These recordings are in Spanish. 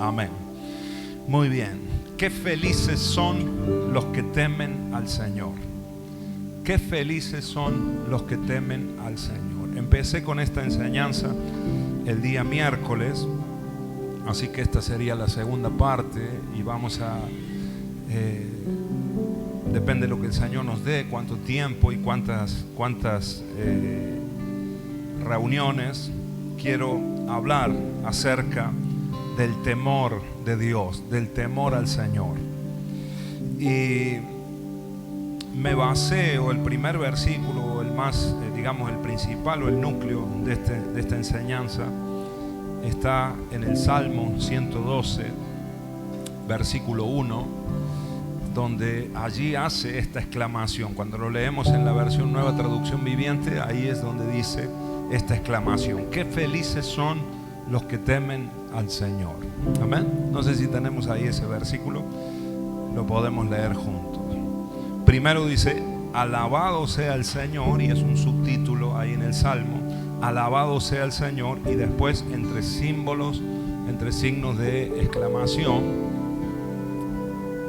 Amén. Muy bien. Qué felices son los que temen al Señor. Qué felices son los que temen al Señor. Empecé con esta enseñanza el día miércoles, así que esta sería la segunda parte y vamos a... depende de lo que el Señor nos dé, cuánto tiempo y cuántas reuniones. Quiero hablar acerca del temor de Dios, del temor al Señor. Y me basé, o el primer versículo, el más, el principal o el núcleo de esta enseñanza, está en el Salmo 112, versículo 1, donde allí hace esta exclamación. Cuando lo leemos en la versión Nueva Traducción Viviente, ahí es donde dice esta exclamación: qué felices son los que temen al Señor. Amén. No sé si tenemos ahí ese versículo, lo podemos leer juntos. Primero dice: alabado sea el Señor, y es un subtítulo ahí en el Salmo, alabado sea el Señor, y después entre símbolos, entre signos de exclamación,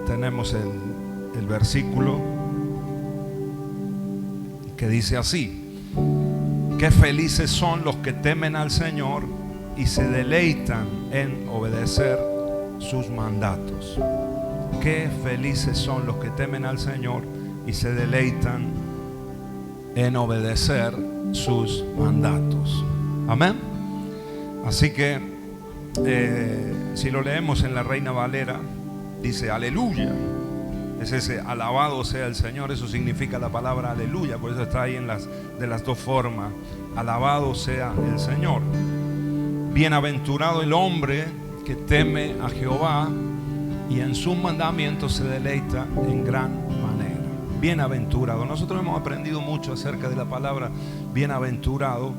tenemos el versículo que dice así: qué felices son los que temen al Señor y se deleitan en obedecer sus mandatos. Qué felices son los que temen al Señor y se deleitan en obedecer sus mandatos. Amén. Así que si lo leemos en la Reina Valera, dice aleluya. Es ese alabado sea el Señor. Eso significa la palabra aleluya. Por eso está ahí de las dos formas. Alabado sea el Señor. Bienaventurado el hombre que teme a Jehová y en sus mandamientos se deleita en gran manera. Bienaventurado. Nosotros hemos aprendido mucho acerca de la palabra bienaventurado,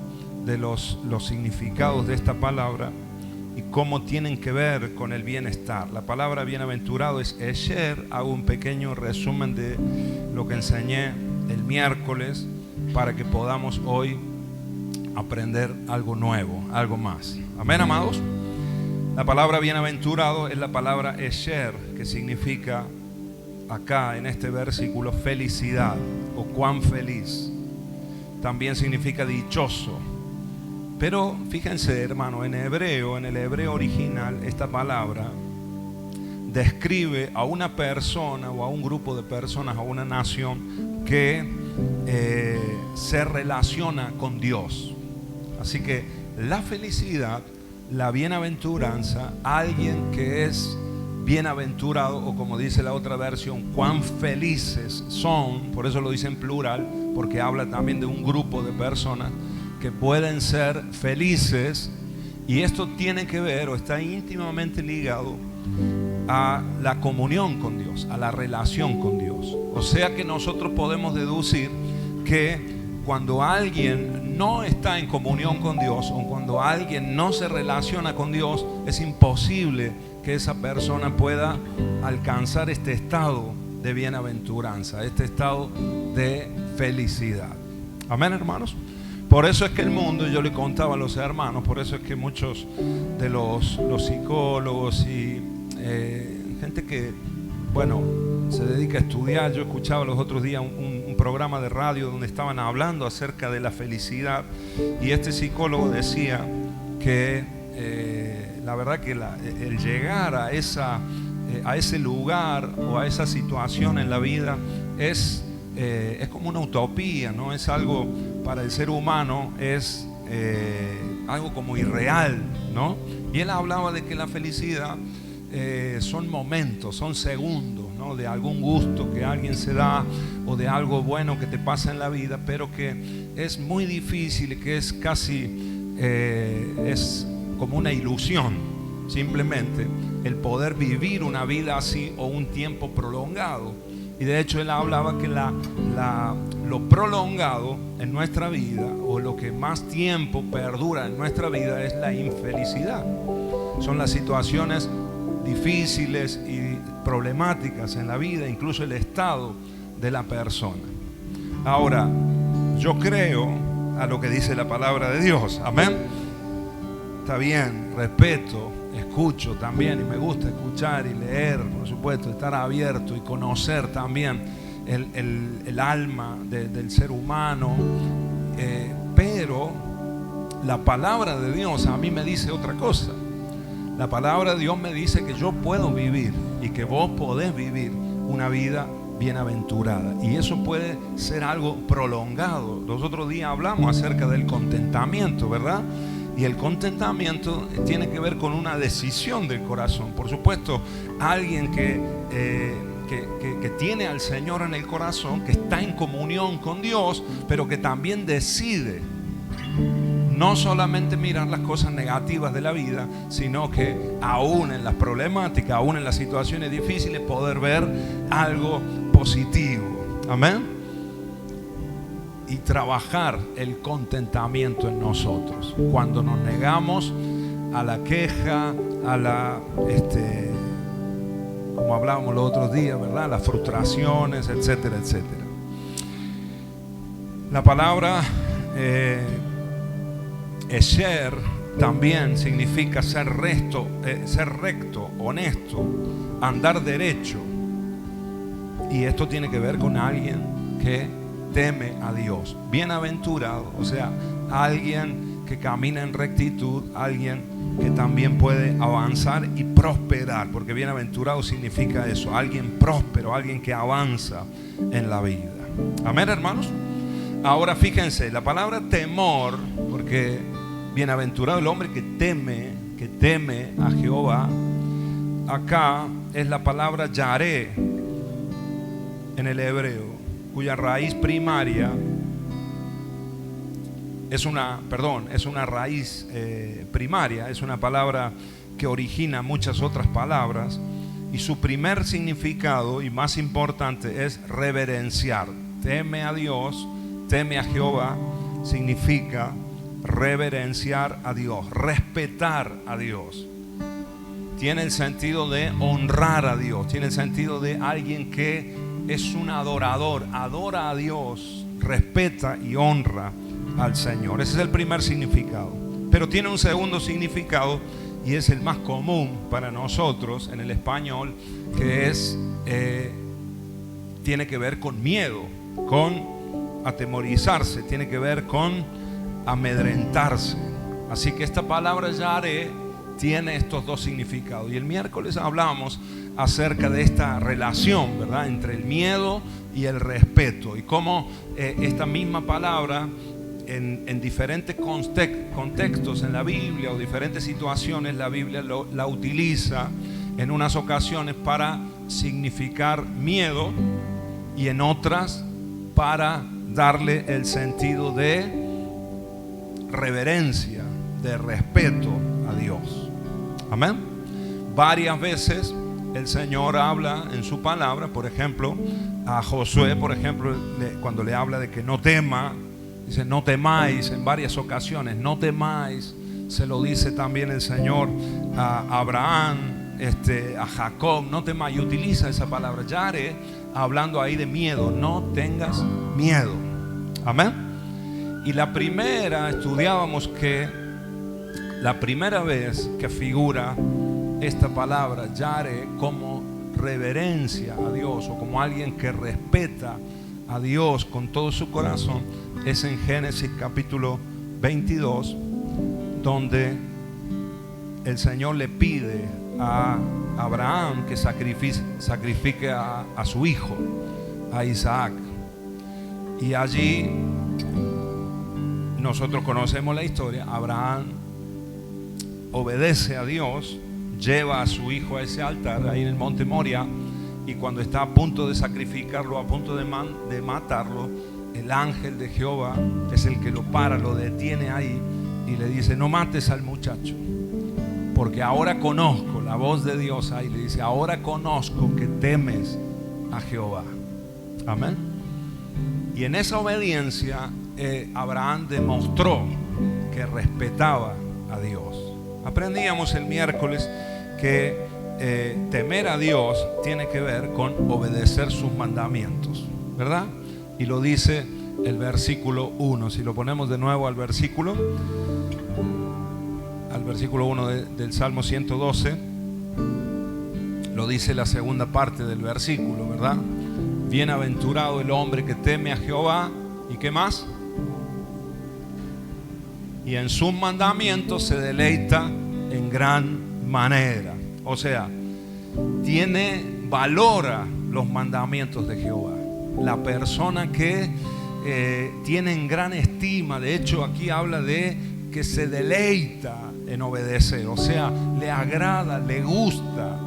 de los significados de esta palabra y cómo tienen que ver con el bienestar. La palabra bienaventurado es esher. Hago un pequeño resumen de lo que enseñé el miércoles para que podamos hoy aprender algo nuevo, algo más. Amén, amados. La palabra bienaventurado es la palabra esher, que significa acá en este versículo felicidad o cuán feliz. También significa dichoso. Pero fíjense, hermano, en el hebreo original, esta palabra describe a una persona o a un grupo de personas, a una nación que se relaciona con Dios. Así que la felicidad, la bienaventuranza, alguien que es bienaventurado, o como dice la otra versión, cuán felices son, por eso lo dice en plural, porque habla también de un grupo de personas que pueden ser felices, y esto tiene que ver o está íntimamente ligado a la comunión con Dios, a la relación con Dios. O sea que nosotros podemos deducir que cuando alguien no está en comunión con Dios o cuando alguien no se relaciona con Dios, es imposible que esa persona pueda alcanzar este estado de bienaventuranza, este estado de felicidad. Amén, hermanos. Por eso es que el mundo, yo le contaba a los hermanos, por eso es que muchos de los psicólogos y gente que, se dedica a estudiar, yo escuchaba los otros días un programa de radio donde estaban hablando acerca de la felicidad, y este psicólogo decía que la verdad que el llegar a ese lugar o a esa situación en la vida es como una utopía, ¿no? Es algo para el ser humano, es algo como irreal, ¿no? Y él hablaba de que la felicidad son momentos, son segundos, ¿no? De algún gusto que alguien se da o de algo bueno que te pasa en la vida, pero que es muy difícil y que es casi es como una ilusión, simplemente el poder vivir una vida así o un tiempo prolongado. Y de hecho él hablaba que lo prolongado en nuestra vida, o lo que más tiempo perdura en nuestra vida, es la infelicidad. Son las situaciones difíciles y problemáticas en la vida, incluso el estado de la persona. Ahora, yo creo a lo que dice la palabra de Dios. Amén. Está bien, respeto escucho también y me gusta escuchar y leer, por supuesto, estar abierto y conocer también el alma del ser humano, pero la palabra de Dios a mí me dice otra cosa. La palabra de Dios me dice que yo puedo vivir y que vos podés vivir una vida bienaventurada, y eso puede ser algo prolongado. Los otros días hablamos acerca del contentamiento, ¿verdad? Y el contentamiento tiene que ver con una decisión del corazón. Por supuesto, alguien que tiene al Señor en el corazón, que está en comunión con Dios, pero que también decide no solamente mirar las cosas negativas de la vida, sino que aún en las problemáticas, aún en las situaciones difíciles, poder ver algo positivo. Amén. Y trabajar el contentamiento en nosotros. Cuando nos negamos a la queja, a la como hablábamos los otros días, ¿verdad? Las frustraciones, etcétera, etcétera. La palabra Esher también significa ser recto, honesto, andar derecho. Y esto tiene que ver con alguien que teme a Dios. Bienaventurado, o sea, alguien que camina en rectitud, alguien que también puede avanzar y prosperar, porque bienaventurado significa eso, alguien próspero, alguien que avanza en la vida. Amén, hermanos. Ahora fíjense, la palabra temor, porque bienaventurado el hombre que teme a Jehová, acá es la palabra yaré en el hebreo, cuya raíz primaria es una raíz primaria, es una palabra que origina muchas otras palabras, y su primer significado y más importante es reverenciar. Teme a Dios, teme a Jehová, significa reverenciar a Dios, respetar a Dios. Tiene el sentido de honrar a Dios, tiene el sentido de alguien que es un adorador, adora a Dios, respeta y honra al Señor. Ese es el primer significado. Pero tiene un segundo significado, y es el más común para nosotros en el español, que es tiene que ver con miedo, con atemorizarse, tiene que ver con amedrentarse. Así que esta palabra yaré tiene estos dos significados. Y el miércoles hablamos acerca de esta relación, ¿verdad?, entre el miedo y el respeto, y cómo esta misma palabra en diferentes contextos en la Biblia o diferentes situaciones, la Biblia la utiliza en unas ocasiones para significar miedo y en otras para darle el sentido de reverencia, de respeto a Dios. Amén. Varias veces el Señor habla en su palabra, por ejemplo, a Josué, por ejemplo, cuando le habla de que no tema, dice no temáis en varias ocasiones, no temáis. Se lo dice también el Señor a Abraham, a Jacob, no temáis, y utiliza esa palabra yaré, hablando ahí de miedo, no tengas miedo. Amén. Y la primera, estudiábamos que la primera vez que figura esta palabra yaré como reverencia a Dios o como alguien que respeta a Dios con todo su corazón es en Génesis capítulo 22, donde el Señor le pide a Abraham que sacrifique a su hijo, a Isaac. Y allí nosotros conocemos la historia. Abraham obedece a Dios, lleva a su hijo a ese altar ahí en el monte Moria, y cuando está a punto de sacrificarlo, a punto de matarlo, el ángel de Jehová es el que lo para, lo detiene ahí y le dice: no mates al muchacho, porque ahora conozco, la voz de Dios ahí le dice: ahora conozco que temes a Jehová. Amén. Y en esa obediencia Abraham demostró que respetaba a Dios. Aprendíamos el miércoles que temer a Dios tiene que ver con obedecer sus mandamientos, ¿verdad? Y lo dice el versículo 1. Si lo ponemos de nuevo al versículo, al versículo 1 del Salmo 112, lo dice la segunda parte del versículo, ¿verdad? Bienaventurado el hombre que teme a Jehová. ¿Y qué más? Y en sus mandamientos se deleita en gran manera. O sea, valora los mandamientos de Jehová. La persona que tiene en gran estima, de hecho aquí habla de que se deleita en obedecer, o sea, le agrada, le gusta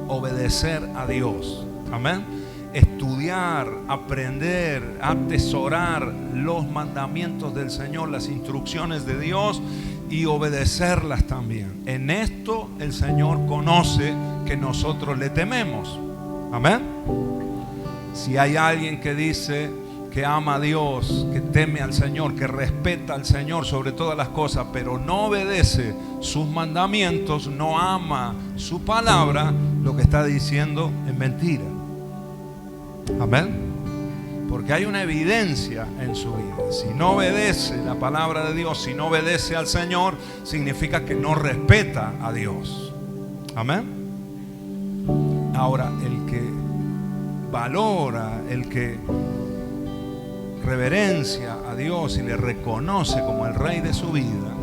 obedecer a Dios. Amén. Estudiar, aprender, atesorar los mandamientos del Señor, las instrucciones de Dios, y obedecerlas también. En esto el Señor conoce que nosotros le tememos. Amén. Si hay alguien que dice que ama a Dios, que teme al Señor, que respeta al Señor sobre todas las cosas, pero no obedece sus mandamientos, no ama su palabra, lo que está diciendo es mentira. Amén. Porque hay una evidencia en su vida. Si no obedece la palabra de Dios, si no obedece al Señor, significa que no respeta a Dios. Amén. Ahora, el que valora, el que reverencia a Dios y le reconoce como el Rey de su vida,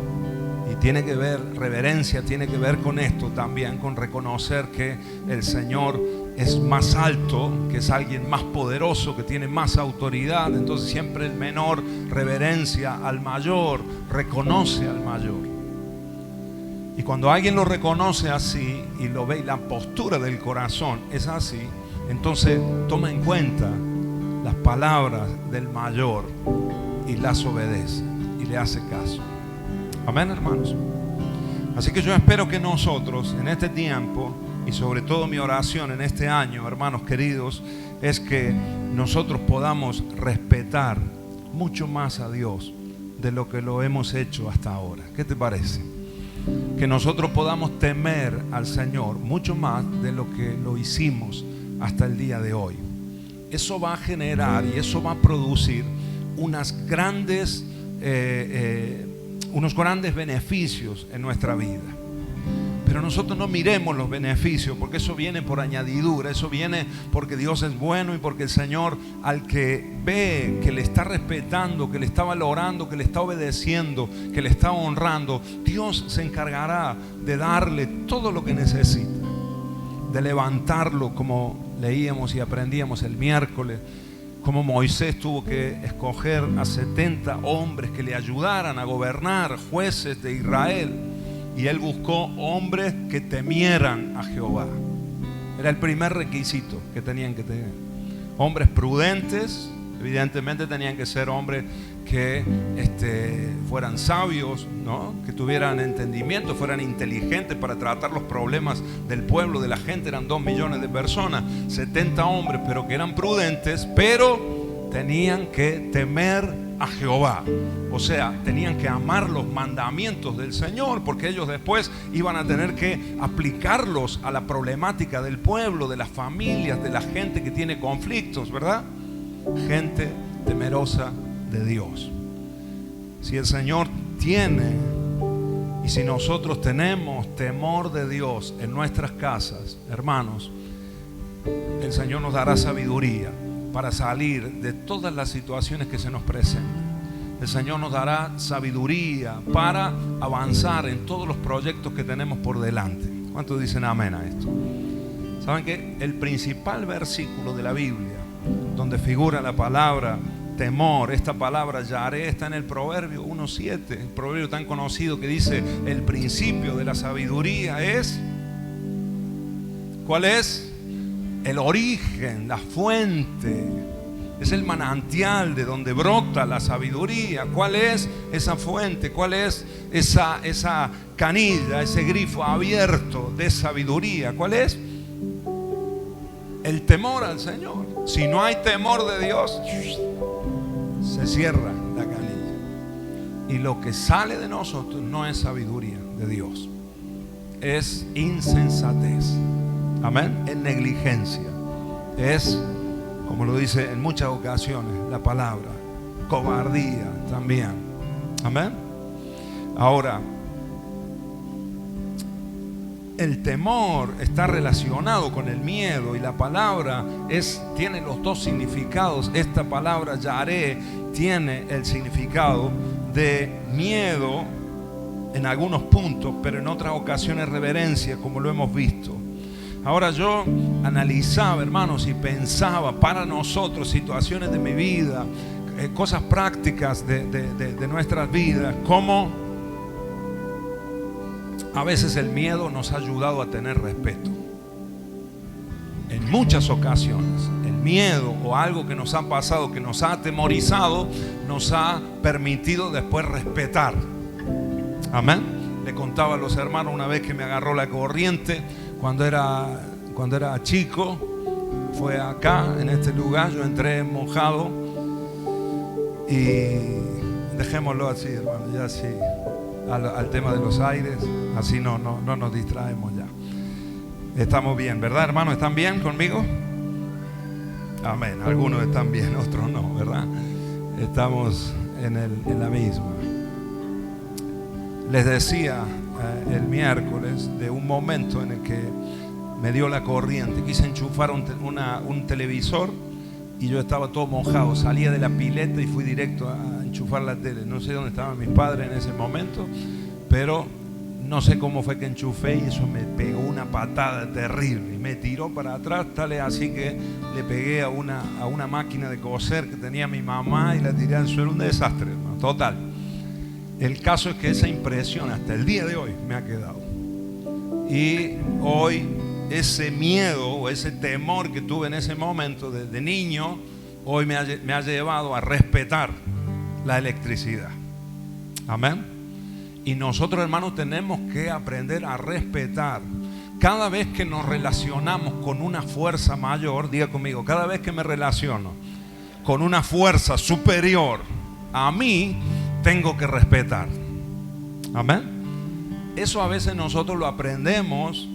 y tiene que ver, reverencia tiene que ver con esto también, con reconocer que el Señor es más alto, que es alguien más poderoso, que tiene más autoridad. Entonces siempre el menor reverencia al mayor, reconoce al mayor. Y cuando alguien lo reconoce así y lo ve, y la postura del corazón es así, entonces toma en cuenta las palabras del mayor y las obedece y le hace caso. Amén, hermanos. Así que yo espero que nosotros en este tiempo, y sobre todo mi oración en este año, hermanos queridos, es que nosotros podamos respetar mucho más a Dios de lo que lo hemos hecho hasta ahora. ¿Qué te parece? Que nosotros podamos temer al Señor mucho más de lo que lo hicimos hasta el día de hoy. Eso va a generar y eso va a producir unos grandes beneficios en nuestra vida. Pero nosotros no miremos los beneficios, porque eso viene por añadidura, eso viene porque Dios es bueno y porque el Señor, al que ve que le está respetando, que le está valorando, que le está obedeciendo, que le está honrando, Dios se encargará de darle todo lo que necesita, de levantarlo, como leíamos y aprendíamos el miércoles, como Moisés tuvo que escoger a 70 hombres que le ayudaran a gobernar, jueces de Israel. Y él buscó hombres que temieran a Jehová. Era el primer requisito que tenían que tener. Hombres prudentes, evidentemente tenían que ser hombres que fueran sabios, ¿no? Que tuvieran entendimiento, fueran inteligentes para tratar los problemas del pueblo, de la gente. Eran 2 millones de personas, 70 hombres, pero que eran prudentes, pero tenían que temer a Jehová. O sea, tenían que amar los mandamientos del Señor, porque ellos después iban a tener que aplicarlos a la problemática del pueblo, de las familias, de la gente que tiene conflictos, ¿verdad? Gente temerosa de Dios. Si el Señor tiene, y si nosotros tenemos temor de Dios en nuestras casas, hermanos, el Señor nos dará sabiduría para salir de todas las situaciones que se nos presentan. El Señor nos dará sabiduría para avanzar en todos los proyectos que tenemos por delante. ¿Cuántos dicen amén a esto? ¿Saben que el principal versículo de la Biblia donde figura la palabra temor, esta palabra yaré, está en el Proverbio 1:7, el proverbio tan conocido que dice: el principio de la sabiduría es... ¿Cuál es? El origen, la fuente, es el manantial de donde brota la sabiduría. ¿Cuál es esa fuente? ¿Cuál es esa canilla, ese grifo abierto de sabiduría? ¿Cuál es? El temor al Señor. Si no hay temor de Dios, se cierra la canilla. Y lo que sale de nosotros no es sabiduría de Dios, es insensatez. Amén. Es negligencia. Es, como lo dice en muchas ocasiones la palabra, cobardía también. Amén. Ahora, el temor está relacionado con el miedo y la palabra tiene los dos significados. Esta palabra yaré tiene el significado de miedo en algunos puntos, pero en otras ocasiones reverencia, como lo hemos visto. Ahora yo analizaba, hermanos, y pensaba para nosotros situaciones de mi vida, cosas prácticas de nuestras vidas, cómo a veces el miedo nos ha ayudado a tener respeto. En muchas ocasiones el miedo o algo que nos ha pasado, que nos ha atemorizado, nos ha permitido después respetar. Amén. Le contaba a los hermanos una vez que me agarró la corriente cuando era chico. Fue acá, en este lugar, yo entré mojado. Y dejémoslo así, hermano, ya así, al tema de los aires, así no nos distraemos ya. Estamos bien, ¿verdad, hermano? ¿Están bien conmigo? Amén. Algunos están bien, otros no, ¿verdad? Estamos en la misma. Les decía el miércoles de un momento en el que me dio la corriente. Quise enchufar un televisor y yo estaba todo mojado. Salía de la pileta y fui directo a enchufar la tele. No sé dónde estaban mis padres en ese momento, pero no sé cómo fue que enchufé y eso me pegó una patada terrible y me tiró para atrás, tal es así que le pegué a una máquina de coser que tenía mi mamá y la tiré al suelo. Un desastre, hermano, total. El caso es que esa impresión hasta el día de hoy me ha quedado. Y hoy ese miedo o ese temor que tuve en ese momento de niño, hoy me ha llevado a respetar la electricidad. Amén. Y nosotros, hermanos, tenemos que aprender a respetar. Cada vez que nos relacionamos con una fuerza mayor, diga conmigo, cada vez que me relaciono con una fuerza superior a mí, tengo que respetar. Amén. Eso a veces nosotros lo aprendemos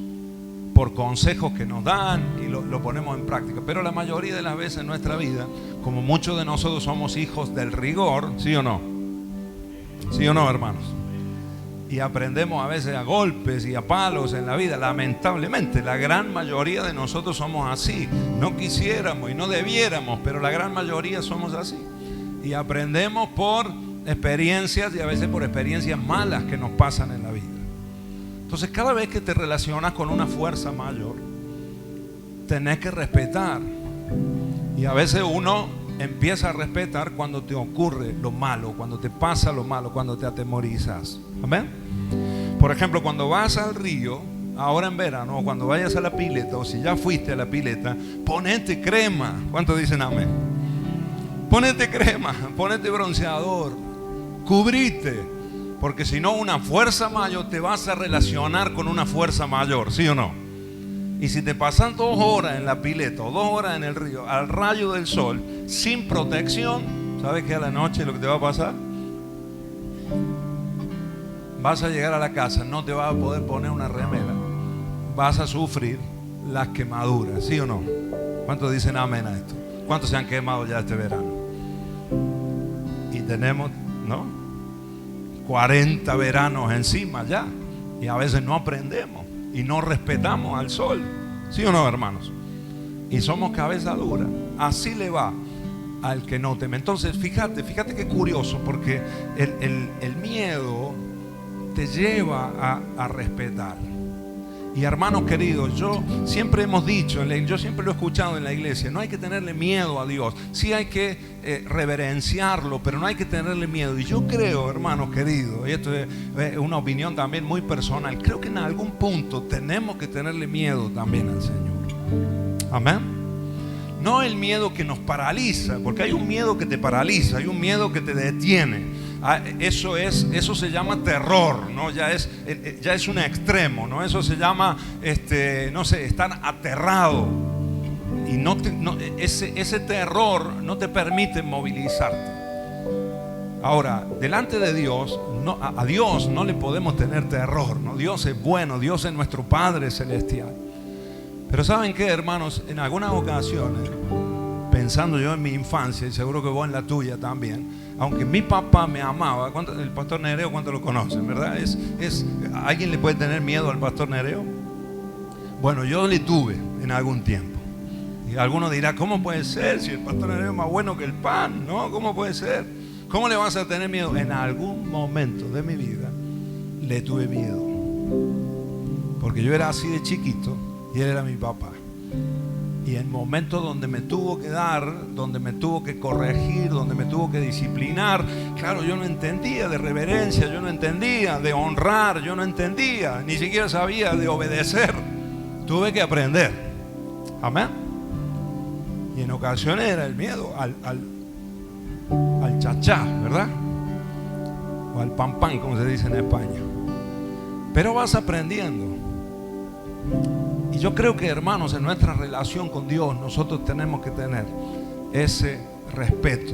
por consejos que nos dan y lo ponemos en práctica. Pero la mayoría de las veces en nuestra vida, como muchos de nosotros somos hijos del rigor, ¿sí o no? ¿Sí o no, hermanos? Y aprendemos a veces a golpes y a palos en la vida. Lamentablemente, la gran mayoría de nosotros somos así. No quisiéramos y no debiéramos, pero la gran mayoría somos así. Y aprendemos por experiencias y a veces por experiencias malas que nos pasan en la vida. Entonces, cada vez que te relacionas con una fuerza mayor, tenés que respetar. Y a veces uno empieza a respetar cuando te ocurre lo malo, cuando te pasa lo malo, cuando te atemorizas. Amén. Por ejemplo, cuando vas al río, ahora en verano, o cuando vayas a la pileta, o si ya fuiste a la pileta, ponete crema. ¿Cuántos dicen amén? Ponete crema, ponete bronceador, cubrite. Porque si no, una fuerza mayor, te vas a relacionar con una fuerza mayor, ¿sí o no? Y si te pasan 2 horas en la pileta o 2 horas en el río al rayo del sol sin protección, ¿sabes qué? A la noche lo que te va a pasar, vas a llegar a la casa, no te vas a poder poner una remera, vas a sufrir las quemaduras, ¿sí o no? ¿Cuántos dicen amén a esto? ¿Cuántos se han quemado ya este verano? Y tenemos, ¿no?, 40 veranos encima ya, y a veces no aprendemos y no respetamos al sol, ¿sí o no, hermanos? Y somos cabeza dura. Así le va al que no teme. Entonces fíjate qué curioso, porque el miedo te lleva a respetar. Y hermanos queridos, yo siempre hemos dicho, yo siempre lo he escuchado en la iglesia, no hay que tenerle miedo a Dios. Sí hay que reverenciarlo, pero no hay que tenerle miedo. Y yo creo, hermanos queridos, y esto es una opinión también muy personal, creo que en algún punto tenemos que tenerle miedo también al Señor. Amén. No el miedo que nos paraliza, porque hay un miedo que te paraliza, hay un miedo que te detiene. Eso se llama terror, ¿no? Ya es un extremo, ¿no? Eso se llama, no sé, estar aterrado. Y ese terror no te permite movilizarte. Ahora, delante de Dios, a Dios no le podemos tener terror, ¿no? Dios es bueno, Dios es nuestro Padre Celestial. Pero ¿saben qué, hermanos? En algunas ocasiones, pensando yo en mi infancia, y seguro que vos en la tuya también, aunque mi papá me amaba, el pastor Nereo, ¿cuántos lo conocen, verdad? ¿Alguien le puede tener miedo al pastor Nereo? Bueno, yo le tuve en algún tiempo. Y alguno dirá, ¿cómo puede ser si el pastor es más bueno que el pan? ¿No? ¿Cómo puede ser? ¿Cómo le vas a tener miedo? En algún momento de mi vida le tuve miedo. Porque yo era así de chiquito y él era mi papá. Y en momentos donde me tuvo que dar, donde me tuvo que corregir, donde me tuvo que disciplinar, claro, yo no entendía de reverencia, yo no entendía de honrar, yo no entendía, ni siquiera sabía de obedecer. Tuve que aprender. Amén. Y en ocasiones era el miedo al chachá, ¿verdad? O al pan pan, como se dice en España. Pero vas aprendiendo. Y yo creo que, hermanos, en nuestra relación con Dios nosotros tenemos que tener ese respeto,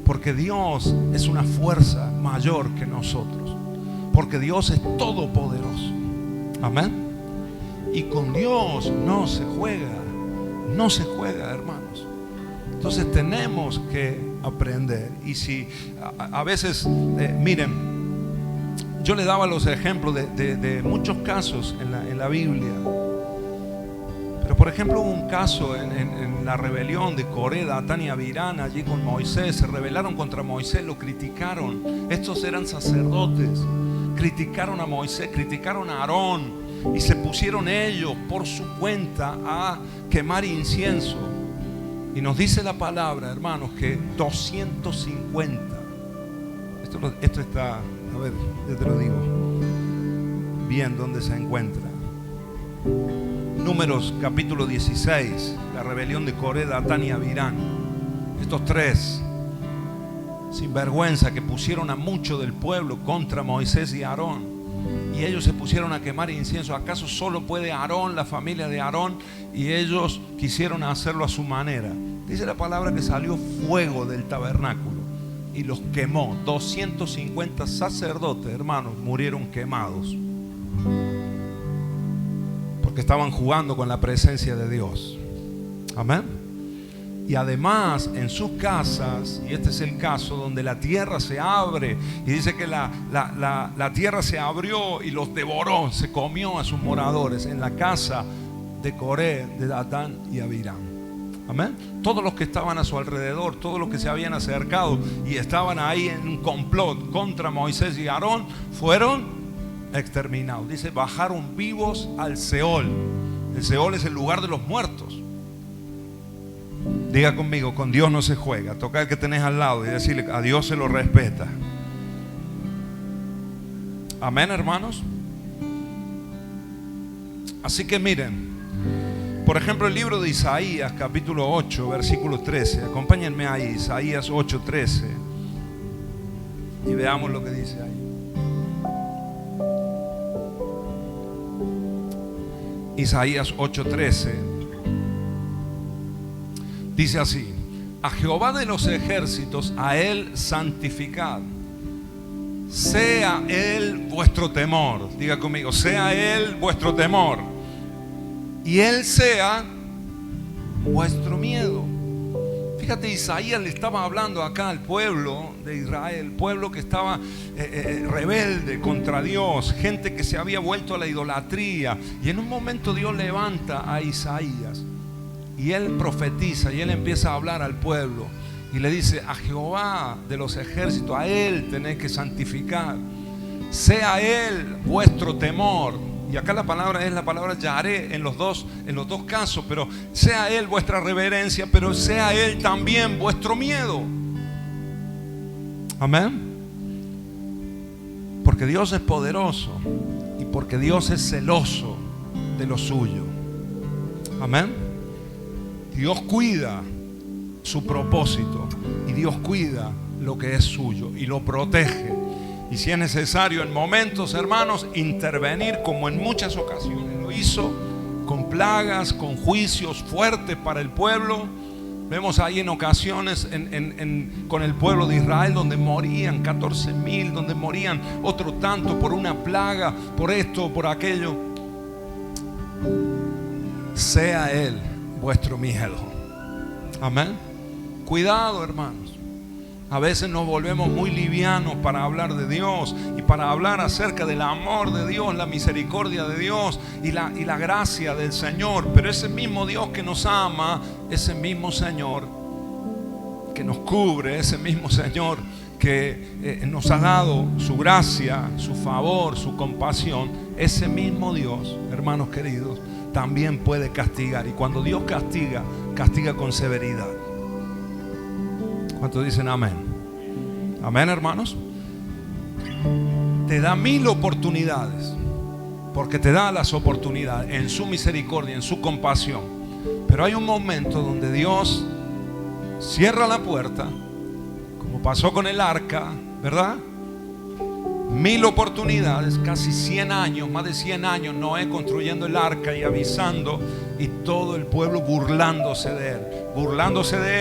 porque Dios es una fuerza mayor que nosotros, porque Dios es todopoderoso. Amén. Y con Dios no se juega, hermanos. Entonces tenemos que aprender. Y si a veces, miren, yo le daba los ejemplos de muchos casos en la Biblia. Pero por ejemplo hubo un caso en la rebelión de Coré, Datán y Abirán, allí con Moisés. Se rebelaron contra Moisés, lo criticaron. Estos eran sacerdotes. Criticaron a Moisés, criticaron a Aarón, y se pusieron ellos por su cuenta a quemar incienso. Y nos dice la palabra, hermanos, que 250. Esto está, a ver, yo te lo digo bien dónde se encuentra. Números capítulo 16, la rebelión de Coré, Datán y Abirán. Estos tres sinvergüenza que pusieron a mucho del pueblo contra Moisés y Aarón, y ellos se pusieron a quemar incienso. ¿Acaso solo puede Aarón, la familia de Aarón? Y ellos quisieron hacerlo a su manera. Dice la palabra que salió fuego del tabernáculo y los quemó. 250 sacerdotes, hermanos, murieron quemados, porque estaban jugando con la presencia de Dios. Amén. Y además en sus casas, y este es el caso donde la tierra se abre, y dice que la tierra se abrió y los devoró, se comió a sus moradores, en la casa de Coré, de Datán y Abirán. Amén. Todos los que estaban a su alrededor, todos los que se habían acercado y estaban ahí en un complot contra Moisés y Aarón, fueron exterminados. Dice, bajaron vivos al Seol. El Seol es el lugar de los muertos. Diga conmigo, con Dios no se juega. Toca el que tenés al lado y decirle, a Dios se lo respeta. Amén, hermanos. Así que miren, por ejemplo, el libro de Isaías, capítulo 8, versículo 13. Acompáñenme ahí, Isaías 8, 13. Y veamos lo que dice ahí. Isaías 8, 13. Dice así: a Jehová de los ejércitos, a Él santificad. Sea Él vuestro temor. Diga conmigo, sea Él vuestro temor. Y Él sea vuestro miedo. Fíjate, Isaías le estaba hablando acá al pueblo de Israel, pueblo que estaba rebelde contra Dios, gente que se había vuelto a la idolatría. Y en un momento Dios levanta a Isaías y él profetiza y él empieza a hablar al pueblo y le dice: a Jehová de los ejércitos, a Él tenéis que santificar. Sea Él vuestro temor. Y acá la palabra es la palabra yaré en los dos casos, pero sea Él vuestra reverencia, pero sea Él también vuestro miedo. Amén. Porque Dios es poderoso y porque Dios es celoso de lo suyo. Amén. Dios cuida su propósito y Dios cuida lo que es suyo y lo protege. Y si es necesario en momentos, hermanos, intervenir, como en muchas ocasiones lo hizo, con plagas, con juicios fuertes para el pueblo. Vemos ahí en ocasiones con el pueblo de Israel donde morían 14,000, donde morían otro tanto por una plaga, por esto, por aquello. Sea Él vuestro miedo. Amén. Cuidado, hermanos. A veces nos volvemos muy livianos para hablar de Dios y para hablar acerca del amor de Dios, la misericordia de Dios y la gracia del Señor. Pero ese mismo Dios que nos ama, ese mismo Señor que nos cubre, ese mismo Señor que nos ha dado su gracia, su favor, su compasión, ese mismo Dios, hermanos queridos, también puede castigar. Y cuando Dios castiga, castiga con severidad. ¿Cuántos dicen amén? Amén, hermanos. Te da 1000 oportunidades, porque te da las oportunidades en su misericordia, en su compasión. Pero hay un momento donde Dios cierra la puerta, como pasó con el arca, ¿verdad? 1000 oportunidades, casi 100 años, más de 100 años, Noé construyendo el arca y avisando, y todo el pueblo burlándose de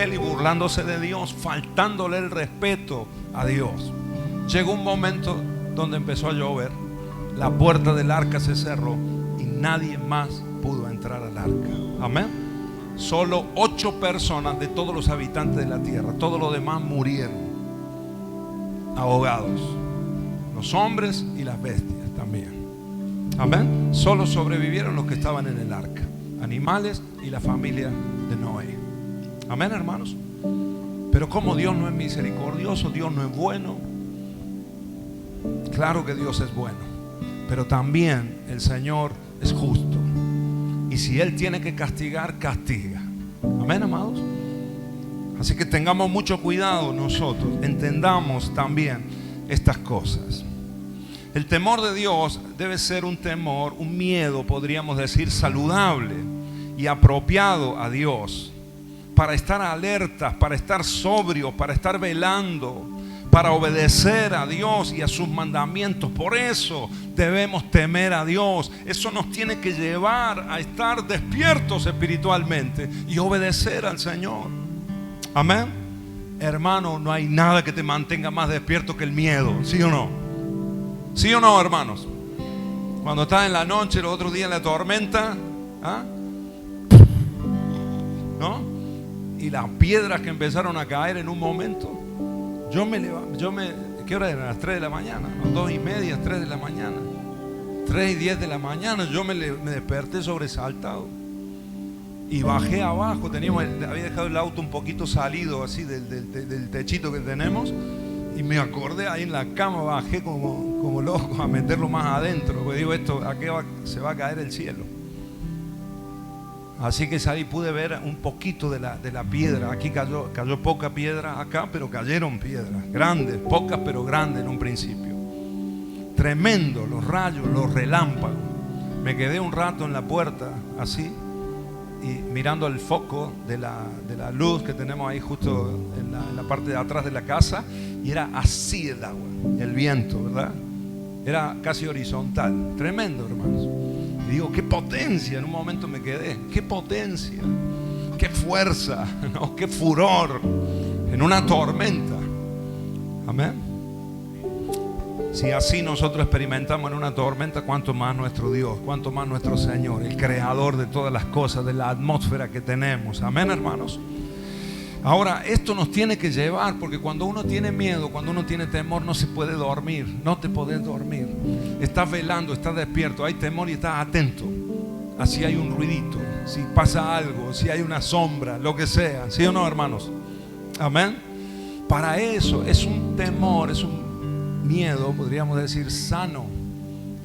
él y burlándose de Dios, faltándole el respeto a Dios. Llegó un momento donde empezó a llover, la puerta del arca se cerró y nadie más pudo entrar al arca. Amén. Solo 8 personas de todos los habitantes de la tierra, todos los demás murieron ahogados. Los hombres y las bestias también. Amén. Solo sobrevivieron los que estaban en el arca, animales y la familia de Noé. Amén, hermanos. Pero como Dios no es misericordioso, Dios no es bueno. Claro que Dios es bueno, pero también el Señor es justo. Y si Él tiene que castigar, castiga. Amén, amados. Así que tengamos mucho cuidado nosotros, entendamos también estas cosas. El temor de Dios debe ser un temor, un miedo, podríamos decir, saludable y apropiado a Dios, para estar alertas, para estar sobrios, para estar velando, para obedecer a Dios y a sus mandamientos. Por eso debemos temer a Dios. Eso nos tiene que llevar a estar despiertos espiritualmente y obedecer al Señor. Amén. Hermano, no hay nada que te mantenga más despierto que el miedo, ¿sí o no? ¿Sí o no, hermanos? Cuando estás en la noche, los otros días en la tormenta, ¿ah? ¿No? Y las piedras que empezaron a caer en un momento. ¿Qué hora eran? Las 3 de la mañana, ¿no? 2:30, 3 de la mañana, 3:10 de la mañana. Yo me desperté sobresaltado y bajé abajo. Había dejado el auto un poquito salido así del techito que tenemos, y me acordé ahí en la cama, bajé como loco a meterlo más adentro, porque digo, aquí se va a caer el cielo. Así que salí, pude ver un poquito de la piedra. Aquí cayó poca piedra acá, pero cayeron piedras grandes, pocas pero grandes en un principio. Tremendo, los rayos, los relámpagos. Me quedé un rato en la puerta así, y mirando el foco de la luz que tenemos ahí justo en la parte de atrás de la casa, y era así el agua, el viento, ¿verdad? Era casi horizontal. Tremendo, hermanos. Y digo, qué potencia. En un momento me quedé, qué potencia, qué fuerza, ¿no? Qué furor en una tormenta. Amén. Si así nosotros experimentamos en una tormenta, cuánto más nuestro Dios, cuánto más nuestro Señor, el creador de todas las cosas, de la atmósfera que tenemos. Amén, hermanos. Ahora, esto nos tiene que llevar, porque cuando uno tiene miedo, cuando uno tiene temor, no se puede dormir. No te podés dormir. Estás velando, estás despierto, hay temor y estás atento. Así hay un ruidito, si pasa algo, si hay una sombra, lo que sea. ¿Sí o no, hermanos? Amén. Para eso es un temor, es un miedo, podríamos decir, sano,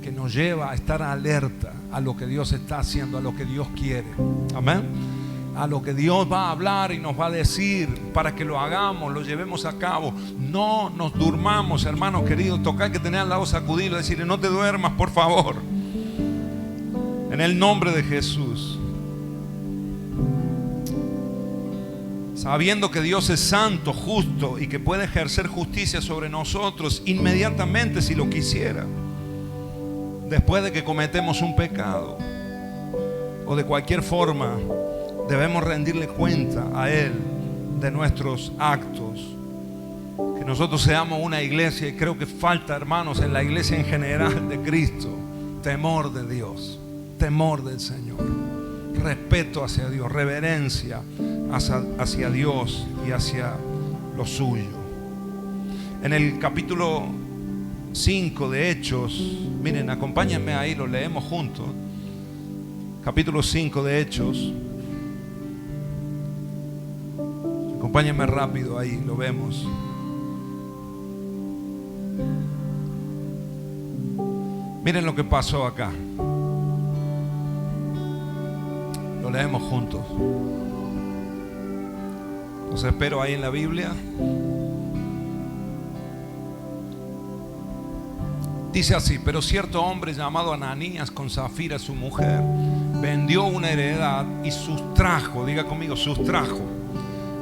que nos lleva a estar alerta a lo que Dios está haciendo, a lo que Dios quiere. Amén. A lo que Dios va a hablar y nos va a decir, para que lo hagamos, lo llevemos a cabo. No nos durmamos, hermanos queridos. Toca que tener al lado, sacudirlo, decirle, no te duermas, por favor, en el nombre de Jesús. Sabiendo que Dios es santo, justo, y que puede ejercer justicia sobre nosotros inmediatamente si lo quisiera, después de que cometemos un pecado o de cualquier forma. Debemos rendirle cuenta a Él de nuestros actos. Que nosotros seamos una iglesia, y creo que falta, hermanos, en la iglesia en general de Cristo, temor de Dios, temor del Señor, respeto hacia Dios, reverencia hacia Dios y hacia lo suyo. En el capítulo 5 de Hechos, miren, acompáñenme ahí, lo leemos juntos. Capítulo 5 de Hechos. Acompáñenme rápido ahí, lo vemos. Miren lo que pasó acá. Lo leemos juntos. Los espero ahí en la Biblia. Dice así: pero cierto hombre llamado Ananías, con Zafira su mujer, vendió una heredad y sustrajo, diga conmigo, sustrajo.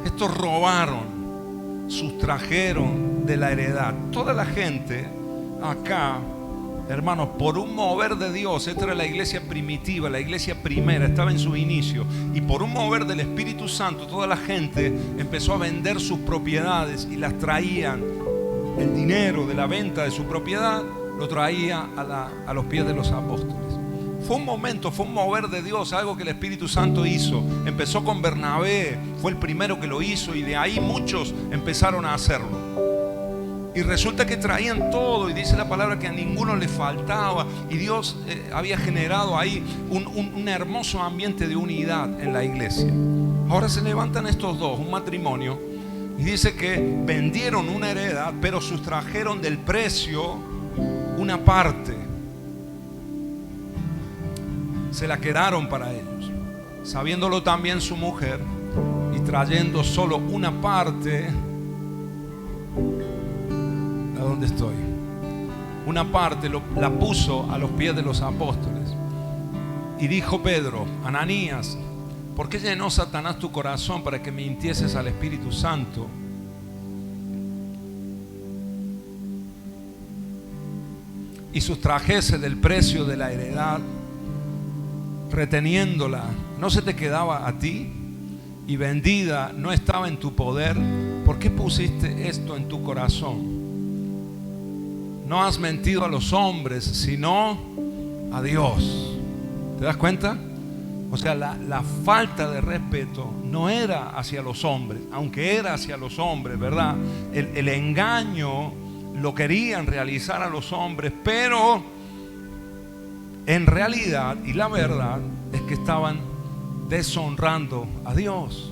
Estos robaron, sustrajeron de la heredad. Toda la gente acá, hermanos, por un mover de Dios, esta era la iglesia primitiva, la iglesia primera, estaba en su inicio, y por un mover del Espíritu Santo, toda la gente empezó a vender sus propiedades y las traían, el dinero de la venta de su propiedad lo traía a los pies de los apóstoles. Fue un momento, fue un mover de Dios, algo que el Espíritu Santo hizo. Empezó con Bernabé, fue el primero que lo hizo, y de ahí muchos empezaron a hacerlo. Y resulta que traían todo, y dice la palabra que a ninguno le faltaba, y Dios había generado ahí un hermoso ambiente de unidad en la iglesia. Ahora se levantan estos dos, un matrimonio, y dice que vendieron una heredad, pero sustrajeron del precio una parte. Se la quedaron para ellos, sabiéndolo también su mujer, y trayendo solo una parte. ¿A dónde estoy? Una parte la puso a los pies de los apóstoles. Y dijo Pedro: Ananías, ¿por qué llenó Satanás tu corazón para que mintieses al Espíritu Santo y sustrajese del precio de la heredad, reteniéndola? ¿No se te quedaba a ti? Y vendida no estaba en tu poder. ¿Por qué pusiste esto en tu corazón? No has mentido a los hombres, sino a Dios. ¿Te das cuenta? O sea, la falta de respeto no era hacia los hombres, aunque era hacia los hombres, ¿verdad? El engaño lo querían realizar a los hombres, pero en realidad, y la verdad, es que estaban deshonrando a Dios,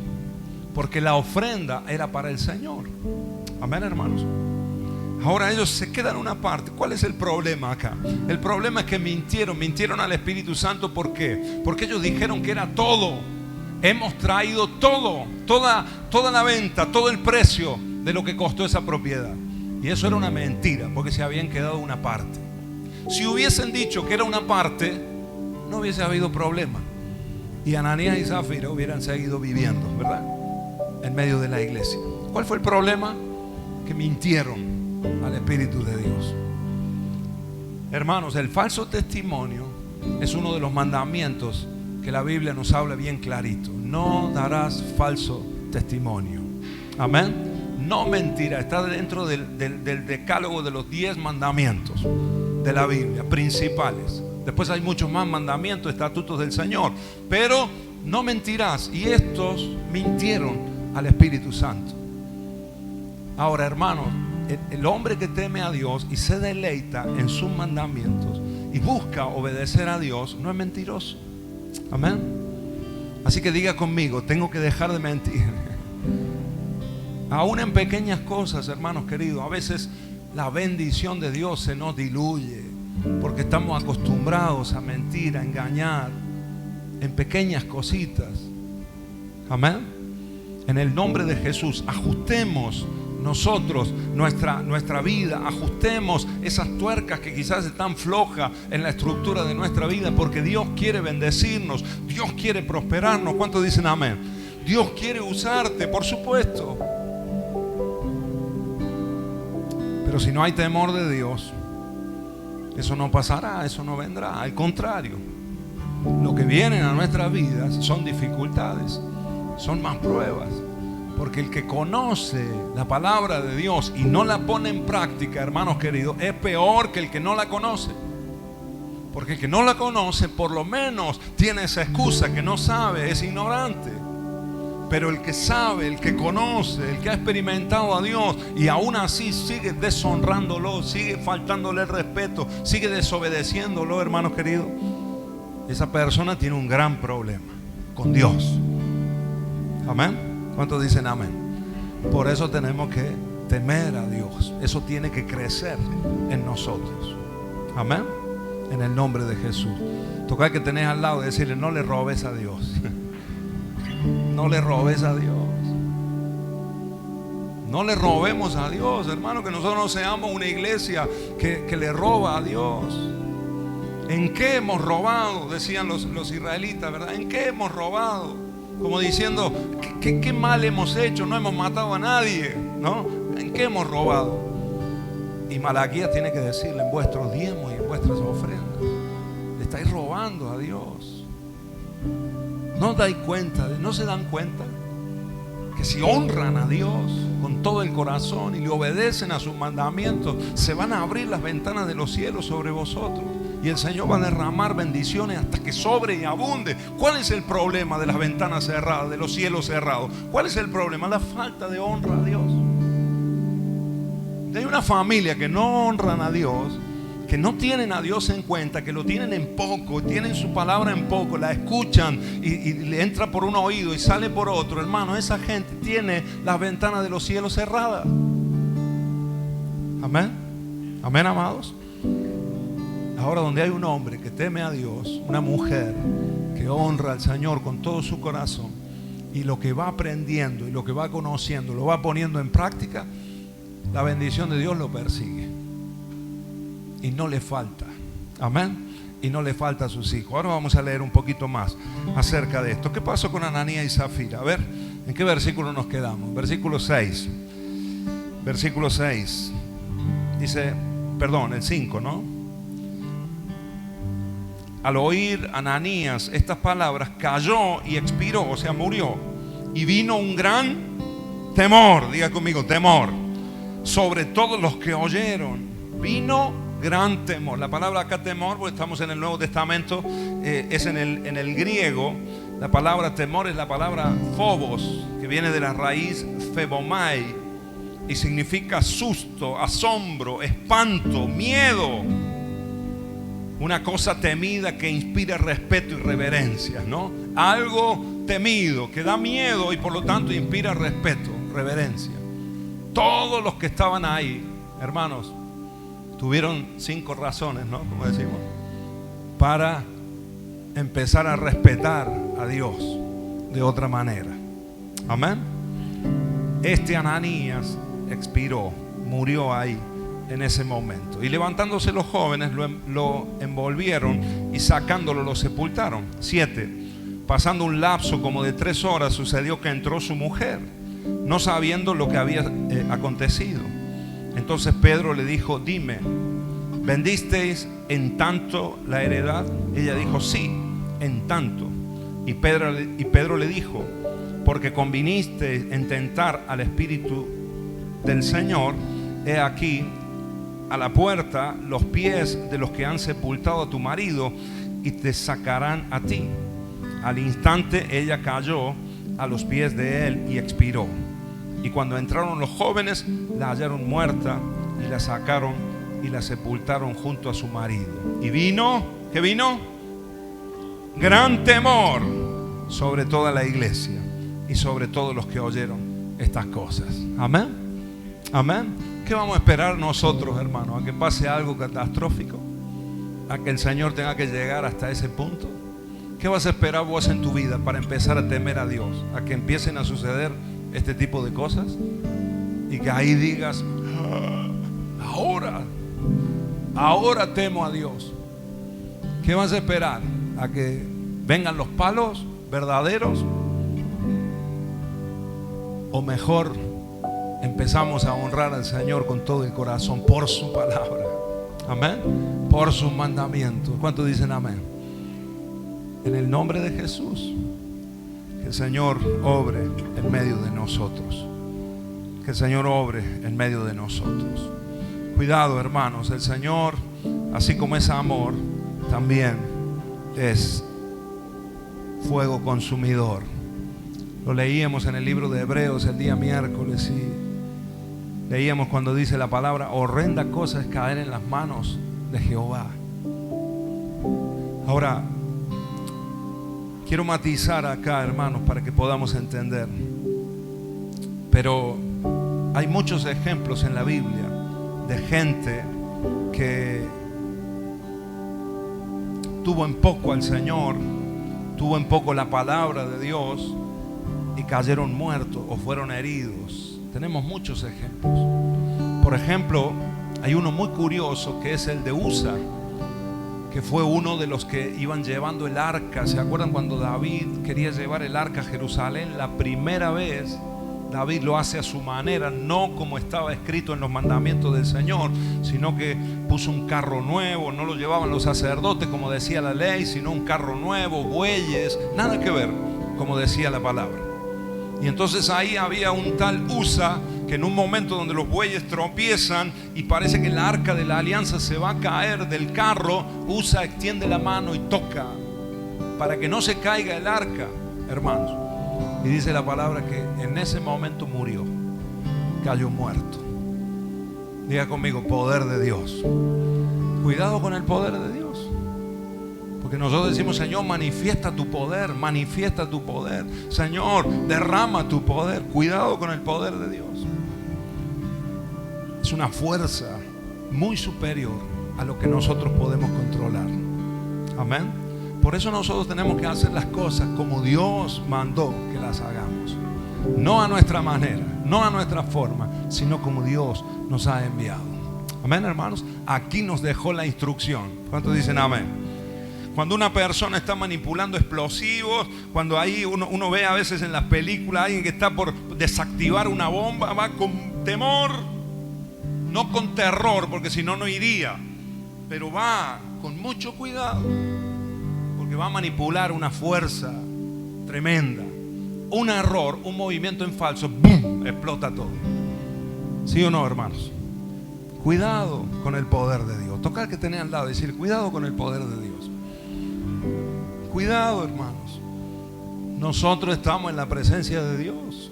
porque la ofrenda era para el Señor. Amén, hermanos. Ahora ellos se quedan una parte. ¿Cuál es el problema acá? El problema es que mintieron al Espíritu Santo. ¿Por qué? Porque ellos dijeron que era todo. Hemos traído todo, toda la venta, todo el precio de lo que costó esa propiedad. Y eso era una mentira, porque se habían quedado una parte. Si hubiesen dicho que era una parte, no hubiese habido problema, y Ananías y Zafira hubieran seguido viviendo, ¿verdad?, en medio de la iglesia. ¿Cuál fue el problema? Que mintieron al Espíritu de Dios. Hermanos, el falso testimonio es uno de los mandamientos que la Biblia nos habla bien clarito. No darás falso testimonio. Amén. No mentira. Está dentro del decálogo de los 10 mandamientos de la Biblia, principales. Después hay muchos más mandamientos, estatutos del Señor. Pero no mentirás. Y estos mintieron al Espíritu Santo. Ahora, hermanos, el hombre que teme a Dios y se deleita en sus mandamientos y busca obedecer a Dios, no es mentiroso. Amén. Así que diga conmigo: tengo que dejar de mentir. Aún en pequeñas cosas, hermanos queridos, a veces la bendición de Dios se nos diluye porque estamos acostumbrados a mentir, a engañar en pequeñas cositas. Amén. En el nombre de Jesús, ajustemos nosotros nuestra vida, ajustemos esas tuercas que quizás están flojas en la estructura de nuestra vida, porque Dios quiere bendecirnos, Dios quiere prosperarnos. ¿Cuántos dicen amén? Dios quiere usarte, por supuesto. Pero si no hay temor de Dios, eso no pasará, eso no vendrá. Al contrario, lo que vienen a nuestras vidas son dificultades, son más pruebas. Porque el que conoce la palabra de Dios y no la pone en práctica, hermanos queridos, es peor que el que no la conoce. Porque el que no la conoce, por lo menos tiene esa excusa que no sabe, es ignorante. Pero el que sabe, el que conoce, el que ha experimentado a Dios y aún así sigue deshonrándolo, sigue faltándole el respeto, sigue desobedeciéndolo, hermanos queridos, esa persona tiene un gran problema con Dios. Amén. ¿Cuántos dicen amén? Por eso tenemos que temer a Dios. Eso tiene que crecer en nosotros. Amén. En el nombre de Jesús. Toca que tenés al lado y decirle: no le robes a Dios. No le robes a Dios. No le robemos a Dios, hermano. Que nosotros no seamos una iglesia que le roba a Dios. ¿En qué hemos robado? Decían los israelitas, ¿verdad? ¿En qué hemos robado? Como diciendo, ¿qué mal hemos hecho? No hemos matado a nadie, ¿no? ¿En qué hemos robado? Y Malaquías tiene que decirle: en vuestros diezmos y en vuestras ofrendas le estáis robando a Dios. ¿No dais cuenta? ¿No se dan cuenta? Que si honran a Dios con todo el corazón y le obedecen a sus mandamientos, se van a abrir las ventanas de los cielos sobre vosotros. Y el Señor va a derramar bendiciones hasta que sobre y abunde. ¿Cuál es el problema de las ventanas cerradas, de los cielos cerrados? ¿Cuál es el problema? La falta de honra a Dios. Hay una familia que no honran a Dios, que no tienen a Dios en cuenta, que lo tienen en poco, tienen su palabra en poco, la escuchan y le entra por un oído y sale por otro. Hermano, esa gente tiene las ventanas de los cielos cerradas. Amén. Amén, amados. Ahora, donde hay un hombre que teme a Dios, una mujer que honra al Señor con todo su corazón, y lo que va aprendiendo y lo que va conociendo lo va poniendo en práctica, la bendición de Dios lo persigue y no le falta. Amén. Y no le falta a sus hijos. Ahora vamos a leer un poquito más acerca de esto. ¿Qué pasó con Ananías y Zafira? A ver, ¿en qué versículo nos quedamos? Versículo 6. Versículo 6 dice, perdón, el 5, ¿no? Al oír Ananías estas palabras, cayó y expiró, o sea, murió. Y vino un gran temor, diga conmigo, temor, sobre todos los que oyeron. Vino gran temor. La palabra acá temor, porque estamos en el Nuevo Testamento, es en el griego. La palabra temor es la palabra phobos, que viene de la raíz phebomai y significa susto, asombro, espanto, miedo. Una cosa temida que inspira respeto y reverencia, ¿no? Algo temido que da miedo y por lo tanto inspira respeto, reverencia. Todos los que estaban ahí, hermanos, tuvieron 5 razones, ¿no? Como decimos, para empezar a respetar a Dios de otra manera. Amén. Este Ananías expiró, murió ahí en ese momento. Y levantándose los jóvenes lo envolvieron y sacándolo lo sepultaron. 7. Pasando un lapso como de 3 horas, sucedió que entró su mujer, no sabiendo lo que había acontecido. Entonces Pedro le dijo: dime, ¿vendisteis en tanto la heredad? Ella dijo: sí, en tanto. Y Pedro le dijo: porque conviniste en tentar al Espíritu del Señor. He aquí a la puerta los pies de los que han sepultado a tu marido y te sacarán a ti. Al instante ella cayó a los pies de él y expiró. Y cuando entraron los jóvenes, la hallaron muerta y la sacaron y la sepultaron junto a su marido. Y vino, ¿qué vino? Gran temor sobre toda la iglesia y sobre todos los que oyeron estas cosas. Amén. Amén. ¿Qué vamos a esperar nosotros, hermanos? ¿A que pase algo catastrófico? ¿A que el Señor tenga que llegar hasta ese punto? ¿Qué vas a esperar vos en tu vida para empezar a temer a Dios? ¿A que empiecen a suceder este tipo de cosas? Y que ahí digas: ahora temo a Dios. ¿Qué vas a esperar? ¿A que vengan los palos verdaderos? O mejor, empezamos a honrar al Señor con todo el corazón por su palabra. Amén. Por sus mandamientos. ¿Cuántos dicen amén? En el nombre de Jesús, que el Señor obre en medio de nosotros. Que el Señor obre en medio de nosotros. Cuidado, hermanos, el Señor, así como es amor, también es fuego consumidor. Lo leíamos en el libro de Hebreos el día miércoles y leíamos cuando dice la palabra: horrenda cosa es caer en las manos de Jehová. Ahora, quiero matizar acá, hermanos, para que podamos entender. Pero hay muchos ejemplos en la Biblia de gente que tuvo en poco al Señor, tuvo en poco la palabra de Dios y cayeron muertos o fueron heridos. Tenemos muchos ejemplos. Por ejemplo, hay uno muy curioso que es el de Usa, que fue uno de los que iban llevando el arca. ¿Se acuerdan cuando David quería llevar el arca a Jerusalén? La primera vez David lo hace a su manera, no como estaba escrito en los mandamientos del Señor, sino que puso un carro nuevo. No lo llevaban los sacerdotes como decía la ley, sino un carro nuevo, bueyes, nada que ver como decía la palabra. Y entonces ahí había un tal Usa, que en un momento donde los bueyes tropiezan y parece que la arca de la alianza se va a caer del carro, Usa extiende la mano y toca para que no se caiga el arca, hermanos. Y dice la palabra que en ese momento murió, cayó muerto. Diga conmigo: poder de Dios. Cuidado con el poder de Dios, porque nosotros decimos: Señor, manifiesta tu poder, manifiesta tu poder. Señor, derrama tu poder. Cuidado con el poder de Dios. Es una fuerza muy superior a lo que nosotros podemos controlar. Amén. Por eso nosotros tenemos que hacer las cosas como Dios mandó que las hagamos. No a nuestra manera, no a nuestra forma, sino como Dios nos ha enviado. Amén, hermanos. Aquí nos dejó la instrucción. ¿Cuántos dicen amén? Cuando una persona está manipulando explosivos, cuando ahí uno ve a veces en las películas a alguien que está por desactivar una bomba, va con temor, no con terror, porque si no, no iría, pero va con mucho cuidado, porque va a manipular una fuerza tremenda. Un error, un movimiento en falso, ¡boom!, explota todo. ¿Sí o no, hermanos? Cuidado con el poder de Dios. Toca al que tenés al lado y decir: cuidado con el poder de Dios. Cuidado, hermanos. Nosotros estamos en la presencia de Dios.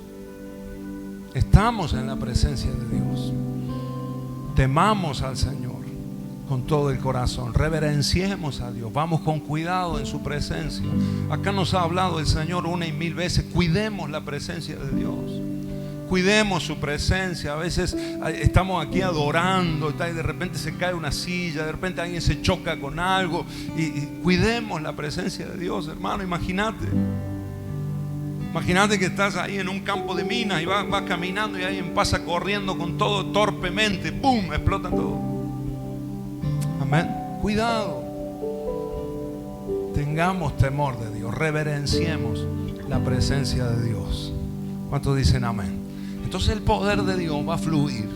Estamos en la presencia de Dios. Temamos al Señor con todo el corazón. Reverenciemos a Dios. Vamos con cuidado en su presencia. Acá nos ha hablado el Señor una y mil veces. Cuidemos la presencia de Dios. Cuidemos su presencia. A veces estamos aquí adorando y de repente se cae una silla, de repente alguien se choca con algo y cuidemos la presencia de Dios, hermano. Imagínate que estás ahí en un campo de minas y vas caminando y alguien pasa corriendo con todo torpemente, ¡pum!, explota todo. Amén. Cuidado. Tengamos temor de Dios. Reverenciemos la presencia de Dios. ¿Cuántos dicen amén? Entonces el poder de Dios va a fluir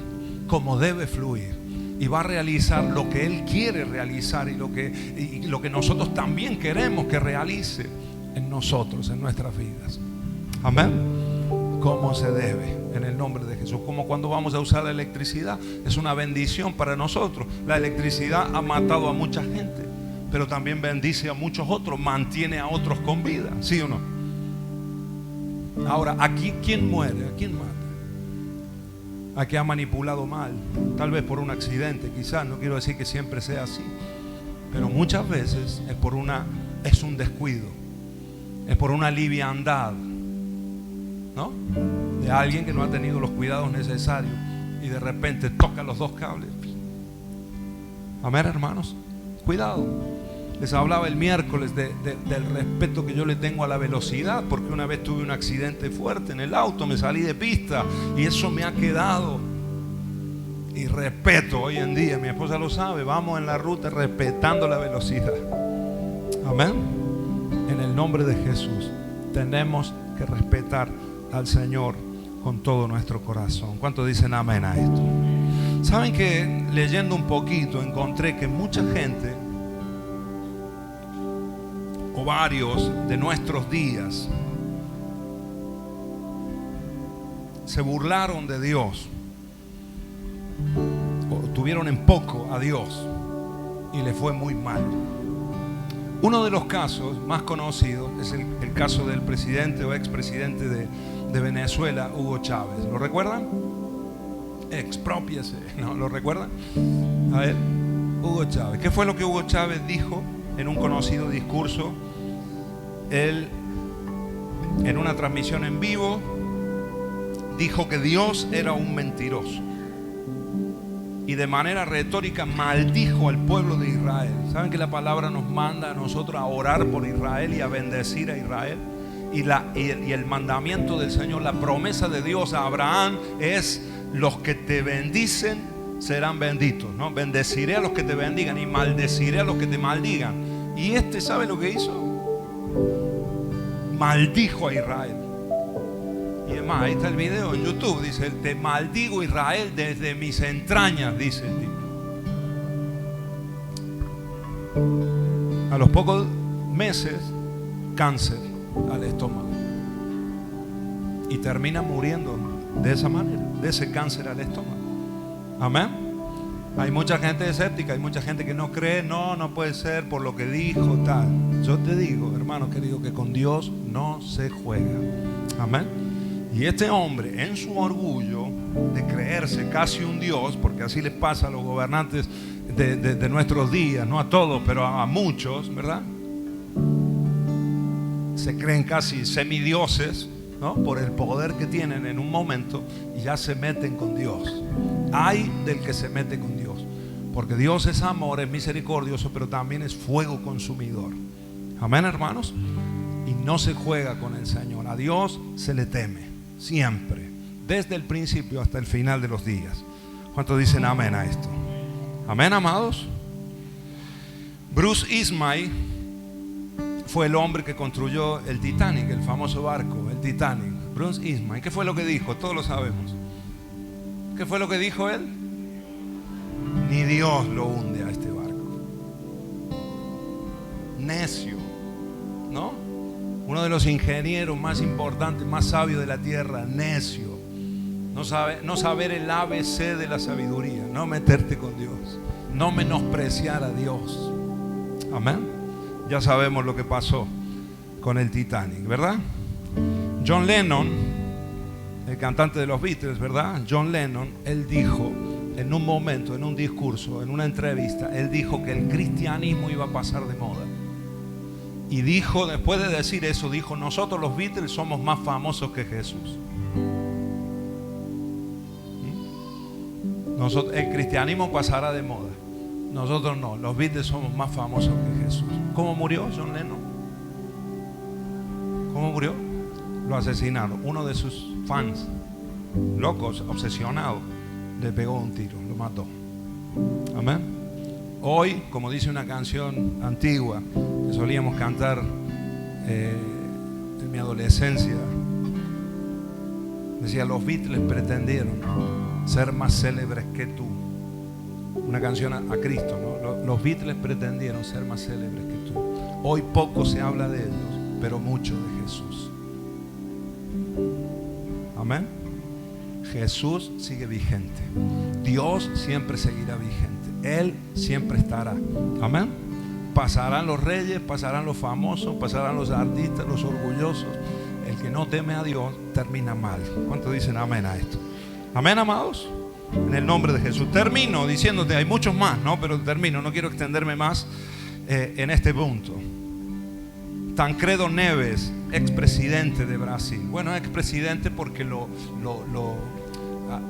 como debe fluir y va a realizar lo que Él quiere realizar y lo que nosotros también queremos que realice en nosotros, en nuestras vidas. Amén. Como se debe, en el nombre de Jesús. Como cuando vamos a usar la electricidad, es una bendición para nosotros. La electricidad ha matado a mucha gente, pero también bendice a muchos otros, mantiene a otros con vida. ¿Sí o no? Ahora, aquí, ¿quién muere? ¿A quién mata? A que ha manipulado mal, tal vez por un accidente, quizás, no quiero decir que siempre sea así, pero muchas veces es un descuido, es por una liviandad, ¿no?, de alguien que no ha tenido los cuidados necesarios y de repente toca los dos cables. Amén, hermanos. Cuidado. Les hablaba el miércoles del respeto que yo le tengo a la velocidad, porque una vez tuve un accidente fuerte en el auto, me salí de pista y eso me ha quedado. Y respeto hoy en día, mi esposa lo sabe, vamos en la ruta respetando la velocidad. Amén. En el nombre de Jesús tenemos que respetar al Señor con todo nuestro corazón. ¿Cuántos dicen amén a esto? Saben que leyendo un poquito encontré que mucha gente, o varios de nuestros días, se burlaron de Dios o tuvieron en poco a Dios y le fue muy mal. Uno de los casos más conocidos es el caso del presidente o expresidente de Venezuela, Hugo Chávez. ¿Lo recuerdan? Exprópiese, ¿no? ¿Lo recuerdan? A ver, Hugo Chávez. ¿Qué fue lo que Hugo Chávez dijo en un conocido discurso? Él, en una transmisión en vivo, dijo que Dios era un mentiroso. Y de manera retórica maldijo al pueblo de Israel. ¿Saben que la palabra nos manda a nosotros a orar por Israel y a bendecir a Israel? Y el mandamiento del Señor, la promesa de Dios a Abraham es: los que te bendicen serán benditos, ¿no? Bendeciré a los que te bendigan y maldeciré a los que te maldigan. Y ¿sabe lo que hizo? Maldijo a Israel. Y además, ahí está el video en YouTube. Dice: te maldigo, Israel, desde mis entrañas, dice el tipo. A los pocos meses, cáncer al estómago. Y termina muriendo de esa manera, de ese cáncer al estómago. Amén. Hay mucha gente escéptica, hay mucha gente que no cree. No puede ser por lo que dijo, tal. Yo te digo, hermano querido, que con Dios no se juega. Amén. Y este hombre, en su orgullo de creerse casi un Dios, porque así les pasa a los gobernantes de nuestros días, no a todos, pero a muchos, ¿verdad? Se creen casi semidioses, ¿no? Por el poder que tienen en un momento, y ya se meten con Dios. Ay del que se mete con Dios, porque Dios es amor, es misericordioso, pero también es fuego consumidor. Amén, hermanos. Y no se juega con el Señor. A Dios se le teme siempre, desde el principio hasta el final de los días. ¿Cuántos dicen amén a esto? Amén, amados. Bruce Ismay fue el hombre que construyó el Titanic, el famoso barco, el Titanic. Bruce Ismay. ¿Qué fue lo que dijo? Todos lo sabemos. ¿Qué fue lo que dijo él? Ni Dios lo hunde a este barco. Necio, ¿no? Uno de los ingenieros más importantes, más sabios de la tierra. Necio. No saber el ABC de la sabiduría. No meterte con Dios. No menospreciar a Dios. Amén. Ya sabemos lo que pasó con el Titanic, ¿verdad? John Lennon, el cantante de los Beatles, ¿verdad? John Lennon, él dijo en un momento, en un discurso, en una entrevista, él dijo que el cristianismo iba a pasar de moda. Y dijo, después de decir eso, dijo: nosotros los Beatles somos más famosos que Jesús. El cristianismo pasará de moda. Nosotros no, los Beatles somos más famosos que Jesús. ¿Cómo murió John Lennon? ¿Cómo murió? Lo asesinaron. Uno de sus fans, locos, obsesionados, le pegó un tiro, lo mató. Amén. Hoy, como dice una canción antigua que solíamos cantar en mi adolescencia, decía: los Beatles pretendieron ser más célebres que tú. Una canción a Cristo, ¿no? Los Beatles pretendieron ser más célebres que tú. Hoy poco se habla de ellos, pero mucho de Jesús. Amén. Jesús sigue vigente. Dios siempre seguirá vigente. Él siempre estará. Amén. Pasarán los reyes, pasarán los famosos, pasarán los artistas, los orgullosos. El que no teme a Dios termina mal. ¿Cuántos dicen amén a esto? Amén, amados. En el nombre de Jesús. Termino diciéndote, hay muchos más, ¿no? Pero termino, no quiero extenderme más en este punto. Tancredo Neves, expresidente de Brasil. Bueno, expresidente porque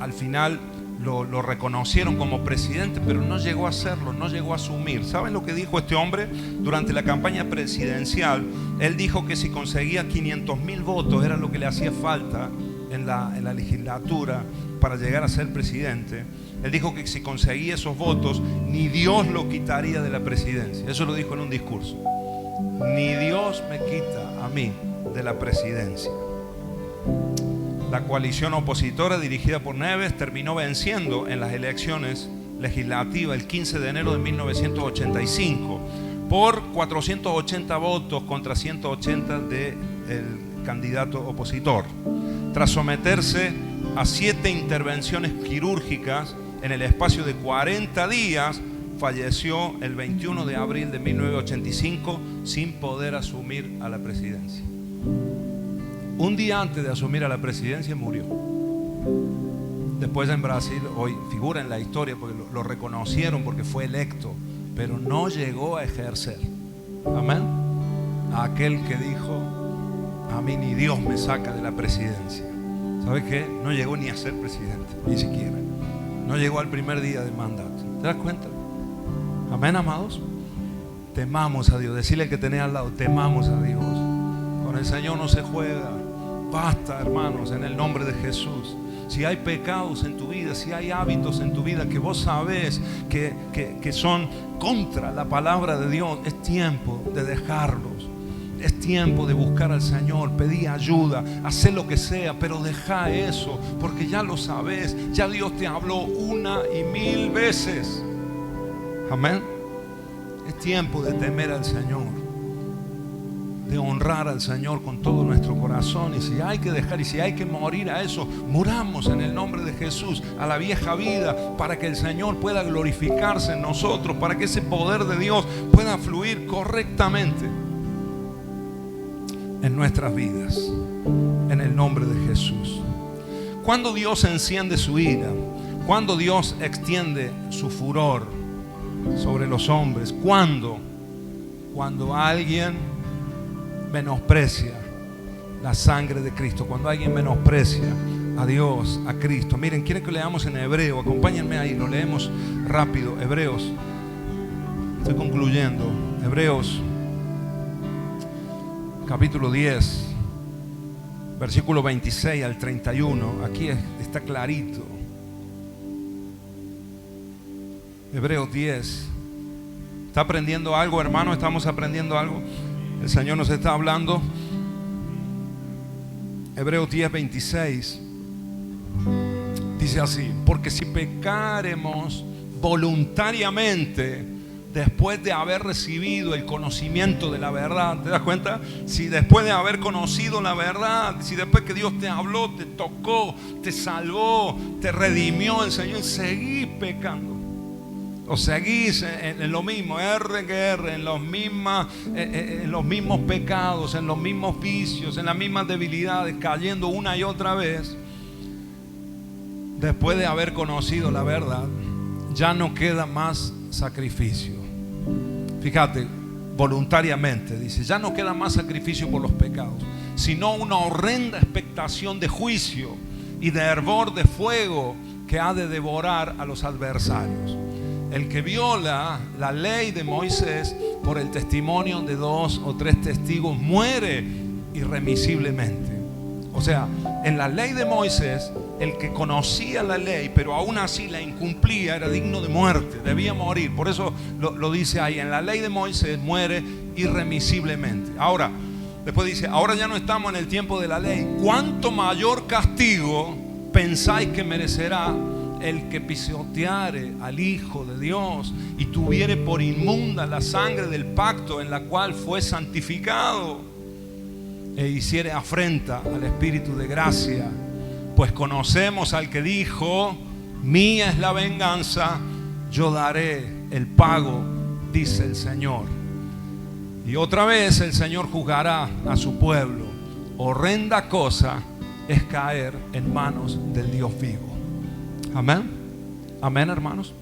al final lo reconocieron como presidente, pero no llegó a serlo, no llegó a asumir. ¿Saben lo que dijo este hombre durante la campaña presidencial? Él dijo que si conseguía 500,000 votos era lo que le hacía falta en la legislatura para llegar a ser presidente. Él dijo que si conseguía esos votos, ni Dios lo quitaría de la presidencia. Eso lo dijo en un discurso. Ni Dios me quita a mí de la presidencia. La coalición opositora dirigida por Neves terminó venciendo en las elecciones legislativas el 15 de enero de 1985 por 480 votos contra 180 del candidato opositor. Tras someterse a 7 intervenciones quirúrgicas en el espacio de 40 días, falleció el 21 de abril de 1985 sin poder asumir a la presidencia. Un día antes de asumir a la presidencia murió. Después en Brasil, hoy figura en la historia porque lo reconocieron porque fue electo, pero no llegó a ejercer. Amén. A aquel que dijo: a mí ni Dios me saca de la presidencia. ¿Sabes qué? No llegó ni a ser presidente, ni siquiera. No llegó al primer día de mandato. ¿Te das cuenta? Amén, amados. Temamos a Dios. Decirle al que tenés al lado: temamos a Dios. Con el Señor no se juega. Basta, hermanos, en el nombre de Jesús. Si hay pecados en tu vida, si hay hábitos en tu vida que vos sabés que son contra la palabra de Dios, es tiempo de dejarlos. Es tiempo de buscar al Señor, pedir ayuda, hacer lo que sea, pero deja eso, porque ya lo sabes, ya Dios te habló 1 y 1000 veces. Amén. Es tiempo de temer al Señor, de honrar al Señor con todo nuestro corazón. Y si hay que dejar, y si hay que morir a eso, muramos en el nombre de Jesús, a la vieja vida, para que el Señor pueda glorificarse en nosotros, para que ese poder de Dios pueda fluir correctamente en nuestras vidas, en el nombre de Jesús. Cuando Dios enciende su ira, cuando Dios extiende su furor sobre los hombres, cuando alguien menosprecia la sangre de Cristo, cuando alguien menosprecia a Dios, a Cristo. Miren, quieren que leamos en hebreo, acompáñenme ahí, lo leemos rápido. Hebreos, estoy concluyendo. Hebreos capítulo 10, versículo 26 al 31. Aquí está clarito. Hebreos 10. ¿Está aprendiendo algo, hermano? ¿Estamos aprendiendo algo? El Señor nos está hablando. Hebreos 10, 26. Dice así: porque si pecaremos voluntariamente después de haber recibido el conocimiento de la verdad, ¿te das cuenta? Si después de haber conocido la verdad, si después que Dios te habló, te tocó, te salvó, te redimió el Señor, seguís pecando, o seguís en lo mismo, en los mismos pecados, en los mismos vicios, en las mismas debilidades, cayendo una y otra vez, después de haber conocido la verdad, ya no queda más sacrificio. Fíjate, voluntariamente dice, ya no queda más sacrificio por los pecados, sino una horrenda expectación de juicio y de hervor de fuego que ha de devorar a los adversarios. El que viola la ley de Moisés por el testimonio de 2 o 3 testigos muere irremisiblemente. O sea, en la ley de Moisés, el que conocía la ley pero aún así la incumplía era digno de muerte, debía morir. Por eso lo dice ahí, en la ley de Moisés muere irremisiblemente. Ahora, después dice, ahora ya no estamos en el tiempo de la ley. ¿Cuánto mayor castigo pensáis que merecerá el que pisoteare al Hijo de Dios y tuviere por inmunda la sangre del pacto en la cual fue santificado, e hiciere afrenta al Espíritu de gracia? Pues conocemos al que dijo, mía es la venganza, yo daré el pago, dice el Señor. Y otra vez el Señor juzgará a su pueblo. Horrenda cosa es caer en manos del Dios vivo. Amén. Amén, hermanos.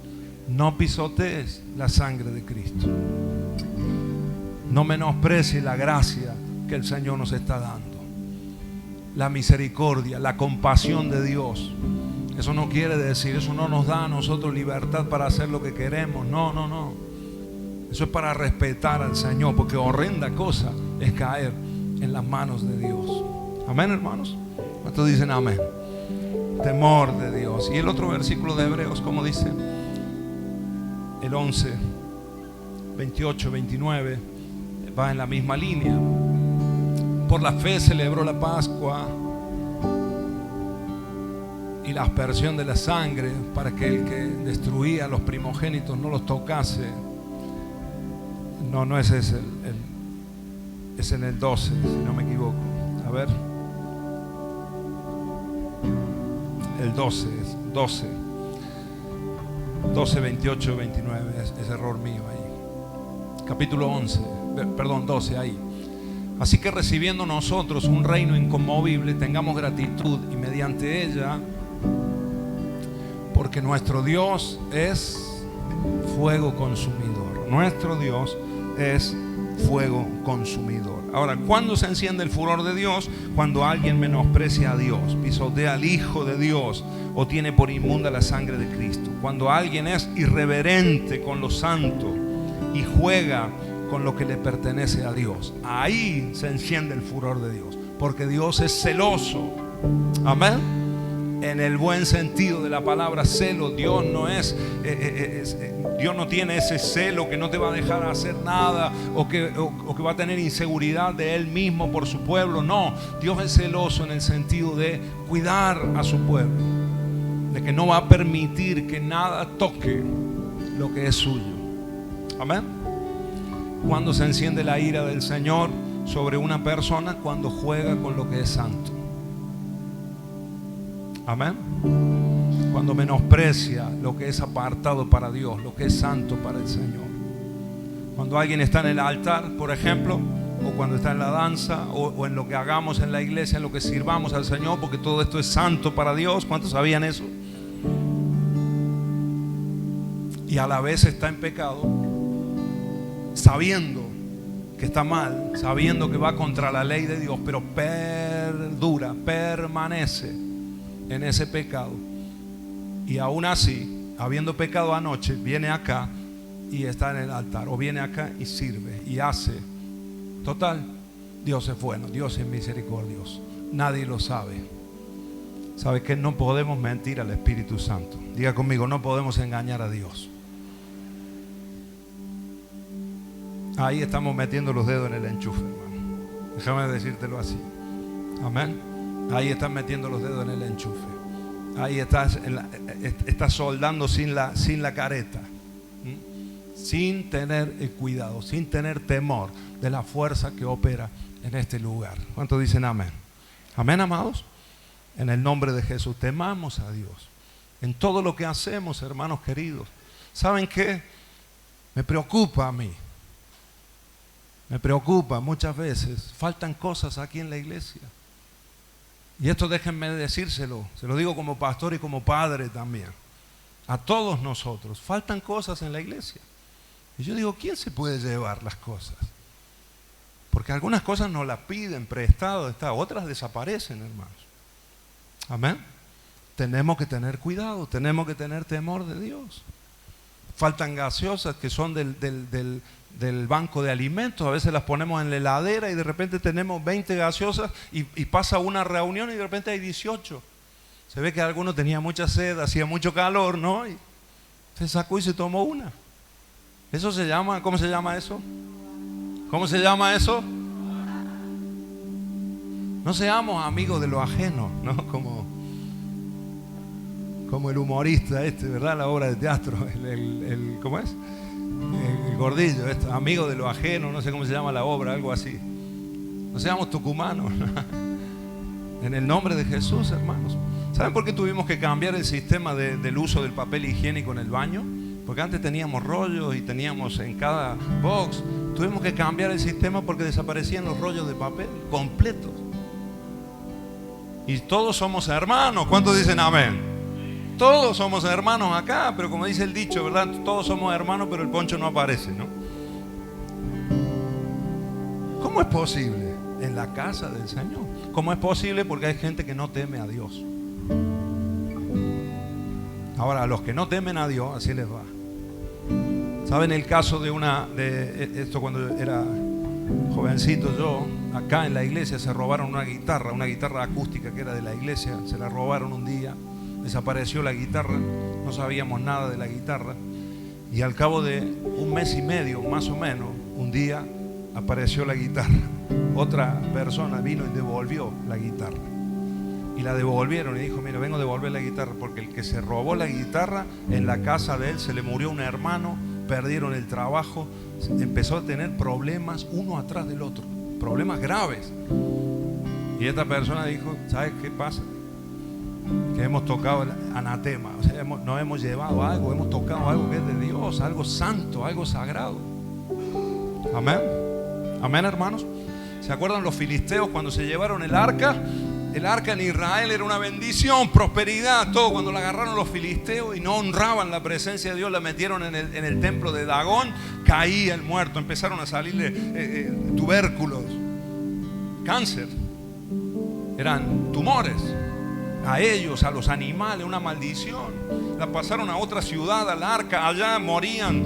No pisotees la sangre de Cristo. No menosprecies la gracia que el Señor nos está dando. La misericordia, la compasión de Dios. Eso no quiere decir, eso no nos da a nosotros libertad para hacer lo que queremos. No, no, no. Eso es para respetar al Señor, porque horrenda cosa es caer en las manos de Dios. Amén, hermanos. ¿Cuántos dicen amén? Temor de Dios. Y el otro versículo de Hebreos, ¿cómo dice? El 11, 28, 29 va en la misma línea. Por la fe celebró la Pascua y la aspersión de la sangre, para que el que destruía a los primogénitos no los tocase. No, ese es es en el 12, si no me equivoco. A ver, el 12 es 12. 12, 28, 29, es error mío ahí. Capítulo 12 ahí. Así que recibiendo nosotros un reino inconmovible, tengamos gratitud y mediante ella, porque nuestro Dios es fuego consumidor. Nuestro Dios es fuego consumidor. Ahora, ¿cuándo se enciende el furor de Dios? Cuando alguien menosprecia a Dios, pisotea al Hijo de Dios o tiene por inmunda la sangre de Cristo. Cuando alguien es irreverente con lo santo y juega con lo que le pertenece a Dios. Ahí se enciende el furor de Dios, porque Dios es celoso. Amén. En el buen sentido de la palabra celo. Dios no es Dios no tiene ese celo que no te va a dejar hacer nada o que va a tener inseguridad de Él mismo por su pueblo. No, Dios es celoso en el sentido de cuidar a su pueblo, de que no va a permitir que nada toque lo que es suyo. Amén. Cuando se enciende la ira del Señor sobre una persona, cuando juega con lo que es santo. Amén. Cuando menosprecia lo que es apartado para Dios, lo que es santo para el Señor. Cuando alguien está en el altar, por ejemplo, o cuando está en la danza, o en lo que hagamos en la iglesia, en lo que sirvamos al Señor, porque todo esto es santo para Dios. ¿Cuántos sabían eso? Y a la vez está en pecado, sabiendo que está mal, sabiendo que va contra la ley de Dios, pero perdura, permanece en ese pecado. Y aún así, habiendo pecado anoche, viene acá y está en el altar, o viene acá y sirve y hace. Total, Dios es bueno, Dios es misericordioso. Nadie lo sabe. ¿Sabe que no podemos mentir al Espíritu Santo? Diga conmigo, no podemos engañar a Dios. Ahí estamos metiendo los dedos en el enchufe, hermano. Déjame decírtelo así. Amén. Ahí estás metiendo los dedos en el enchufe. Ahí estás soldando sin la careta, sin tener el cuidado, sin tener temor de la fuerza que opera en este lugar. ¿Cuántos dicen amén? Amén, amados. En el nombre de Jesús, temamos a Dios en todo lo que hacemos, hermanos queridos. ¿Saben qué? Me preocupa a mí. Me preocupa muchas veces. Faltan cosas aquí en la iglesia. Y esto déjenme decírselo, se lo digo como pastor y como padre también. A todos nosotros, faltan cosas en la iglesia. Y yo digo, ¿quién se puede llevar las cosas? Porque algunas cosas nos las piden prestado, otras desaparecen, hermanos. Amén. Tenemos que tener cuidado, tenemos que tener temor de Dios. Faltan gaseosas que son del banco de alimentos. A veces las ponemos en la heladera y de repente tenemos 20 gaseosas y pasa una reunión y de repente hay 18. Se ve que alguno tenía mucha sed, hacía mucho calor, ¿no? Y se sacó y se tomó una. Eso se llama, ¿cómo se llama eso? ¿Cómo se llama eso? No seamos amigos de lo ajeno, ¿no? Como el humorista ¿verdad? La obra de teatro, ¿cómo es? El gordillo, amigo de lo ajeno, no sé cómo se llama la obra, algo así. No seamos tucumanos. En el nombre de Jesús, hermanos. ¿Saben por qué tuvimos que cambiar el sistema del uso del papel higiénico en el baño? Porque antes teníamos rollos y teníamos en cada box. Tuvimos que cambiar el sistema porque desaparecían los rollos de papel completos. Y todos somos hermanos. ¿Cuántos dicen amén? Todos somos hermanos acá, pero como dice el dicho, ¿verdad? Todos somos hermanos, pero el poncho no aparece, ¿no? ¿Cómo es posible? En la casa del Señor. ¿Cómo es posible? Porque hay gente que no teme a Dios. Ahora, a los que no temen a Dios, así les va. ¿Saben el caso de esto cuando era jovencito yo? Acá en la iglesia se robaron una guitarra acústica que era de la iglesia. Se la robaron un día. Desapareció la guitarra, no sabíamos nada de la guitarra y al cabo de un mes y medio más o menos, un día apareció la guitarra. Otra persona vino y devolvió la guitarra y la devolvieron y dijo, mira, vengo a devolver la guitarra porque el que se robó la guitarra, en la casa de él se le murió un hermano, perdieron el trabajo, empezó a tener problemas uno atrás del otro, problemas graves. Y esta persona dijo, ¿sabes qué pasa? que hemos tocado el anatema, o sea, nos hemos llevado algo, hemos tocado algo que es de Dios, algo santo, algo sagrado. Amén. Amén, hermanos. ¿Se acuerdan los filisteos cuando se llevaron el arca? El arca en Israel era una bendición, prosperidad, todo. Cuando la agarraron los filisteos y no honraban la presencia de Dios, la metieron en el templo de Dagón, caía el muerto, empezaron a salirle tubérculos, cáncer, eran tumores a ellos, a los animales, una maldición. La pasaron a otra ciudad, al arca, allá morían,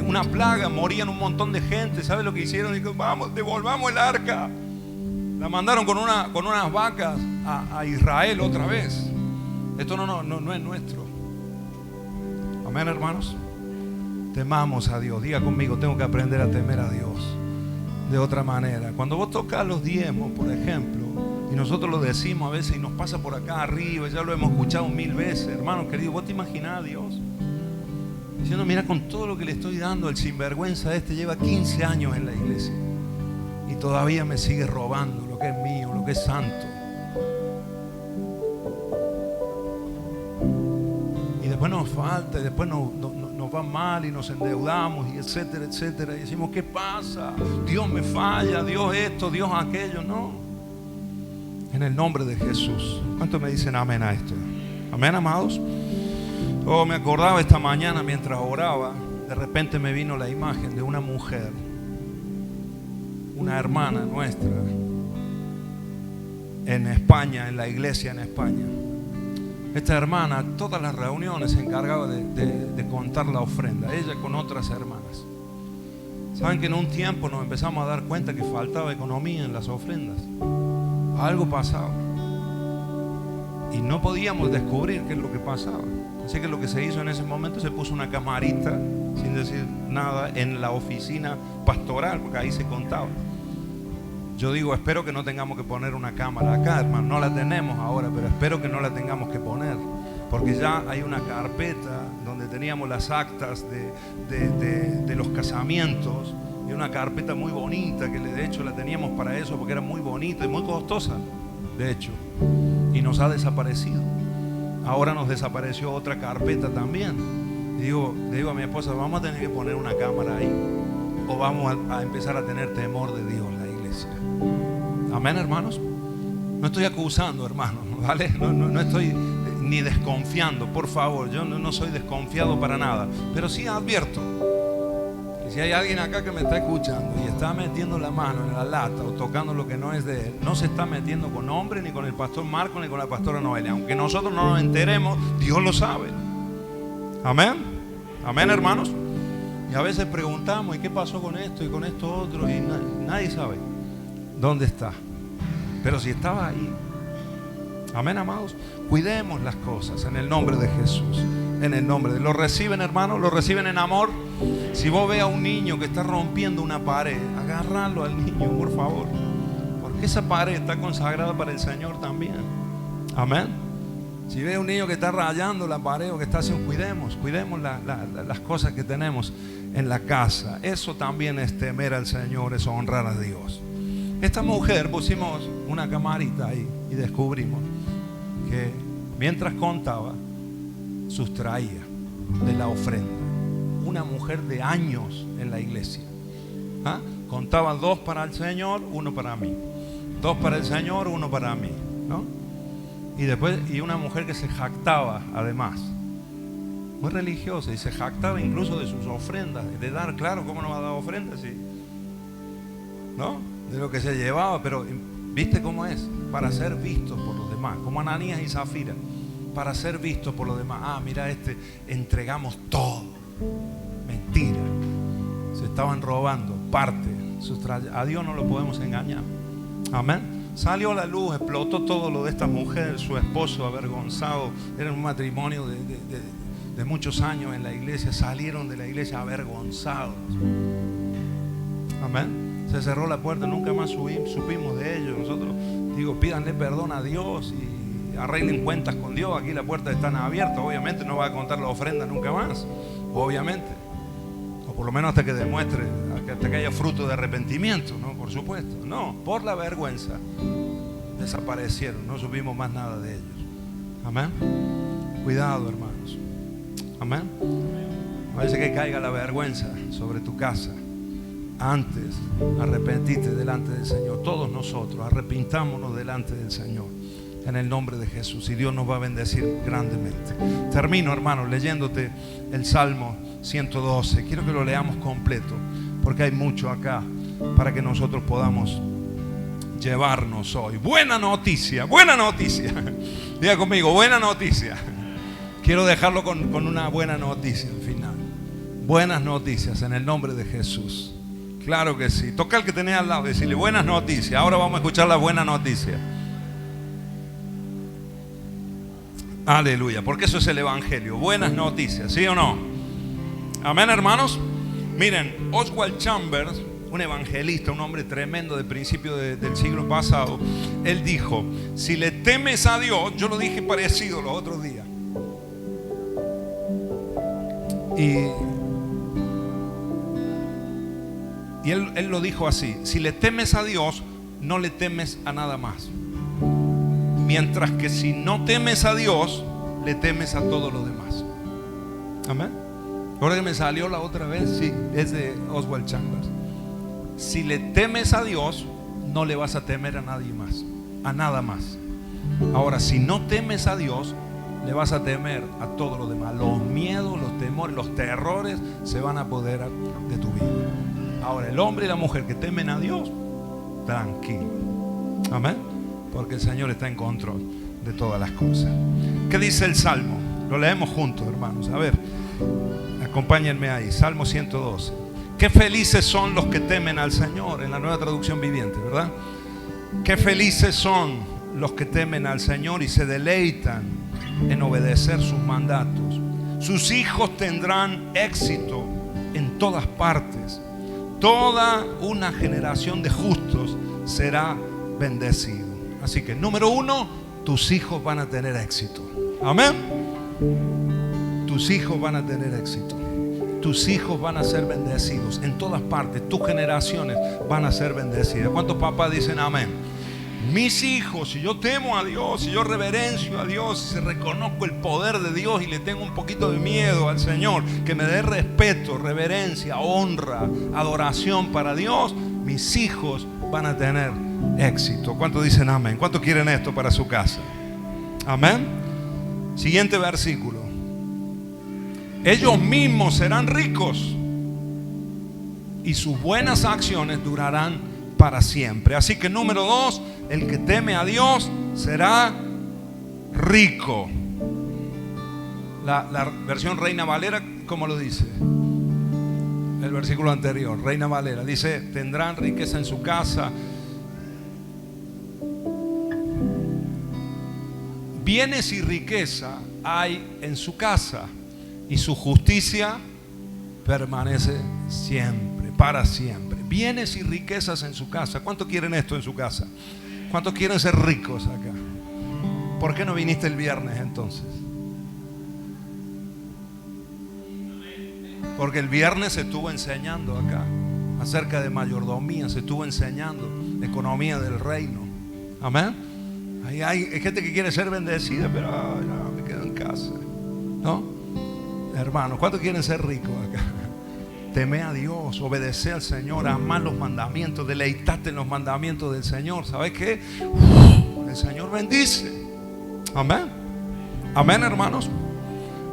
una plaga, morían un montón de gente. ¿Sabe lo que hicieron? Dijeron, vamos, devolvamos el arca. La mandaron con unas vacas a Israel otra vez. Esto no es nuestro. Amén, hermanos. Temamos a Dios. Diga conmigo, tengo que aprender a temer a Dios de otra manera. Cuando vos tocas los diezmos, por ejemplo, y nosotros lo decimos a veces y nos pasa por acá arriba, ya lo hemos escuchado 1000 veces, hermano querido, ¿vos te imaginás a Dios diciendo, mira, con todo lo que le estoy dando, el sinvergüenza este lleva 15 años en la iglesia y todavía me sigue robando lo que es mío, lo que es santo? Y después nos falta, y después nos va mal y nos endeudamos y etcétera, etcétera, y decimos, ¿qué pasa? Dios me falla, Dios esto, Dios aquello. No. En el nombre de Jesús. ¿Cuántos me dicen amén a esto? Amén, amados. Oh, me acordaba esta mañana mientras oraba, de repente me vino la imagen de una mujer, una hermana nuestra, en España, en la iglesia en España. Esta hermana, todas las reuniones se encargaba de contar la ofrenda, ella con otras hermanas. Saben que en un tiempo nos empezamos a dar cuenta que faltaba economía en las ofrendas. Algo pasaba y no podíamos descubrir qué es lo que pasaba. Así que lo que se hizo en ese momento, se puso una camarita sin decir nada en la oficina pastoral, porque ahí se contaba. Yo digo, espero que no tengamos que poner una cámara acá, hermano. No la tenemos ahora, pero espero que no la tengamos que poner, porque ya hay una carpeta donde teníamos las actas de los casamientos. Y una carpeta muy bonita, que de hecho la teníamos para eso, porque era muy bonita y muy costosa, de hecho, y nos ha desaparecido. Ahora nos desapareció otra carpeta también. Y le digo a mi esposa, vamos a tener que poner una cámara ahí, o vamos a empezar a tener temor de Dios en la iglesia. Amén, hermanos. No estoy acusando, hermanos, ¿vale? No estoy ni desconfiando, por favor. Yo no soy desconfiado para nada, pero sí advierto. Si hay alguien acá que me está escuchando y está metiendo la mano en la lata o tocando lo que no es de él, no se está metiendo con hombre, ni con el pastor Marco, ni con la pastora Noelia. Aunque nosotros no nos enteremos, Dios lo sabe. Amén. Amén, hermanos. Y a veces preguntamos, ¿y qué pasó con esto y con esto otro? Y nadie sabe dónde está. Pero si estaba ahí. Amén, amados. Cuidemos las cosas en el nombre de Jesús. En el nombre de... ¿Lo reciben, hermanos? ¿Lo reciben en amor? Si vos ves a un niño que está rompiendo una pared, agárralo al niño, por favor, porque esa pared está consagrada para el Señor también. Amén. Si ves a un niño que está rayando la pared o que está haciendo, cuidemos las cosas que tenemos en la casa. Eso también es temer al Señor, es honrar a Dios. Esta mujer, pusimos una camarita ahí y descubrimos que mientras contaba, sustraía de la ofrenda. Una mujer de años en la iglesia. Contaba 2 para el Señor, 1 para mí. 2 para el Señor, 1 para mí, ¿no? Y después, y una mujer que se jactaba además, muy religiosa, y se jactaba incluso de sus ofrendas, de dar, claro, ¿cómo no va a dar ofrendas? Sí, ¿no? De lo que se llevaba, pero ¿viste cómo es? Para ser vistos por los demás, como Ananías y Zafira, para ser vistos por los demás. Mira, entregamos todo. Mentira. Se estaban robando parte. A Dios no lo podemos engañar. Amén. Salió a la luz, explotó todo lo de esta mujer, su esposo avergonzado. Era un matrimonio de muchos años en la iglesia. Salieron de la iglesia avergonzados. Amén. Se cerró la puerta, nunca más supimos de ellos. Nosotros, pídanle perdón a Dios y arreglen cuentas con Dios. Aquí las puertas están abiertas. Obviamente no va a contar la ofrenda nunca más. Obviamente. O por lo menos hasta que demuestre, hasta que haya fruto de arrepentimiento, ¿no? Por supuesto. No, por la vergüenza desaparecieron. No supimos más nada de ellos. Amén. Cuidado, hermanos. Amén. Parece que caiga la vergüenza sobre tu casa. Antes, arrepentite delante del Señor. Todos nosotros arrepintámonos delante del Señor en el nombre de Jesús, y Dios nos va a bendecir grandemente. Termino, hermanos, leyéndote el Salmo 112. Quiero que lo leamos completo, porque hay mucho acá para que nosotros podamos llevarnos hoy. Buena noticia, buena noticia. Diga conmigo, buena noticia. Quiero dejarlo con una buena noticia al final. Buenas noticias en el nombre de Jesús. Claro que sí. Toca al que tenés al lado y decirle buenas noticias. Ahora vamos a escuchar la buena noticia. Aleluya, porque eso es el Evangelio. Buenas noticias, ¿sí o no? Amén, hermanos. Miren, Oswald Chambers, un evangelista, un hombre tremendo de principio del siglo pasado, él dijo: si le temes a Dios, yo lo dije parecido los otros días, y él lo dijo así: si le temes a Dios, no le temes a nada más. Mientras que si no temes a Dios, le temes a todo lo demás. Amén. Ahora que me salió la otra vez, sí, es de Oswald Chambers. Si le temes a Dios, no le vas a temer a nadie más, a nada más. Ahora, si no temes a Dios, le vas a temer a todo lo demás. Los miedos, los temores, los terrores se van a apoderar de tu vida. Ahora, el hombre y la mujer que temen a Dios, tranquilo. Amén. Porque el Señor está en control de todas las cosas. ¿Qué dice el Salmo? Lo leemos juntos, hermanos. A ver, acompáñenme ahí. Salmo 112. Qué felices son los que temen al Señor, en la Nueva Traducción Viviente, ¿verdad? Qué felices son los que temen al Señor y se deleitan en obedecer sus mandatos. Sus hijos tendrán éxito en todas partes. Toda una generación de justos será bendecida. Así que, número uno, tus hijos van a tener éxito. Amén. Tus hijos van a tener éxito. Tus hijos van a ser bendecidos en todas partes. Tus generaciones van a ser bendecidas. ¿Cuántos papás dicen amén? Mis hijos, si yo temo a Dios, si yo reverencio a Dios, si reconozco el poder de Dios y le tengo un poquito de miedo al Señor, que me dé respeto, reverencia, honra, adoración para Dios, mis hijos van a tener éxito. ¿Cuántos dicen amén? ¿Cuántos quieren esto para su casa? Amén. Siguiente versículo. Ellos mismos serán ricos y sus buenas acciones durarán para siempre. Así que, número 2, el que teme a Dios será rico. La versión Reina Valera, ¿cómo lo dice? El versículo anterior, Reina Valera, dice: tendrán riqueza en su casa, bienes y riqueza hay en su casa, y su justicia permanece siempre, para siempre. Bienes y riquezas en su casa. ¿Cuántos quieren esto en su casa? ¿Cuántos quieren ser ricos acá? ¿Por qué no viniste el viernes entonces? Porque el viernes se estuvo enseñando acá acerca de mayordomía, se estuvo enseñando de economía del reino. Amén. Ahí hay gente que quiere ser bendecida, pero no, me quedo en casa. ¿No? Hermanos, ¿cuántos quieren ser ricos acá? Teme a Dios, obedece al Señor, ama los mandamientos, deleitate en los mandamientos del Señor. ¿Sabes qué? El Señor bendice. Amén. Amén, hermanos.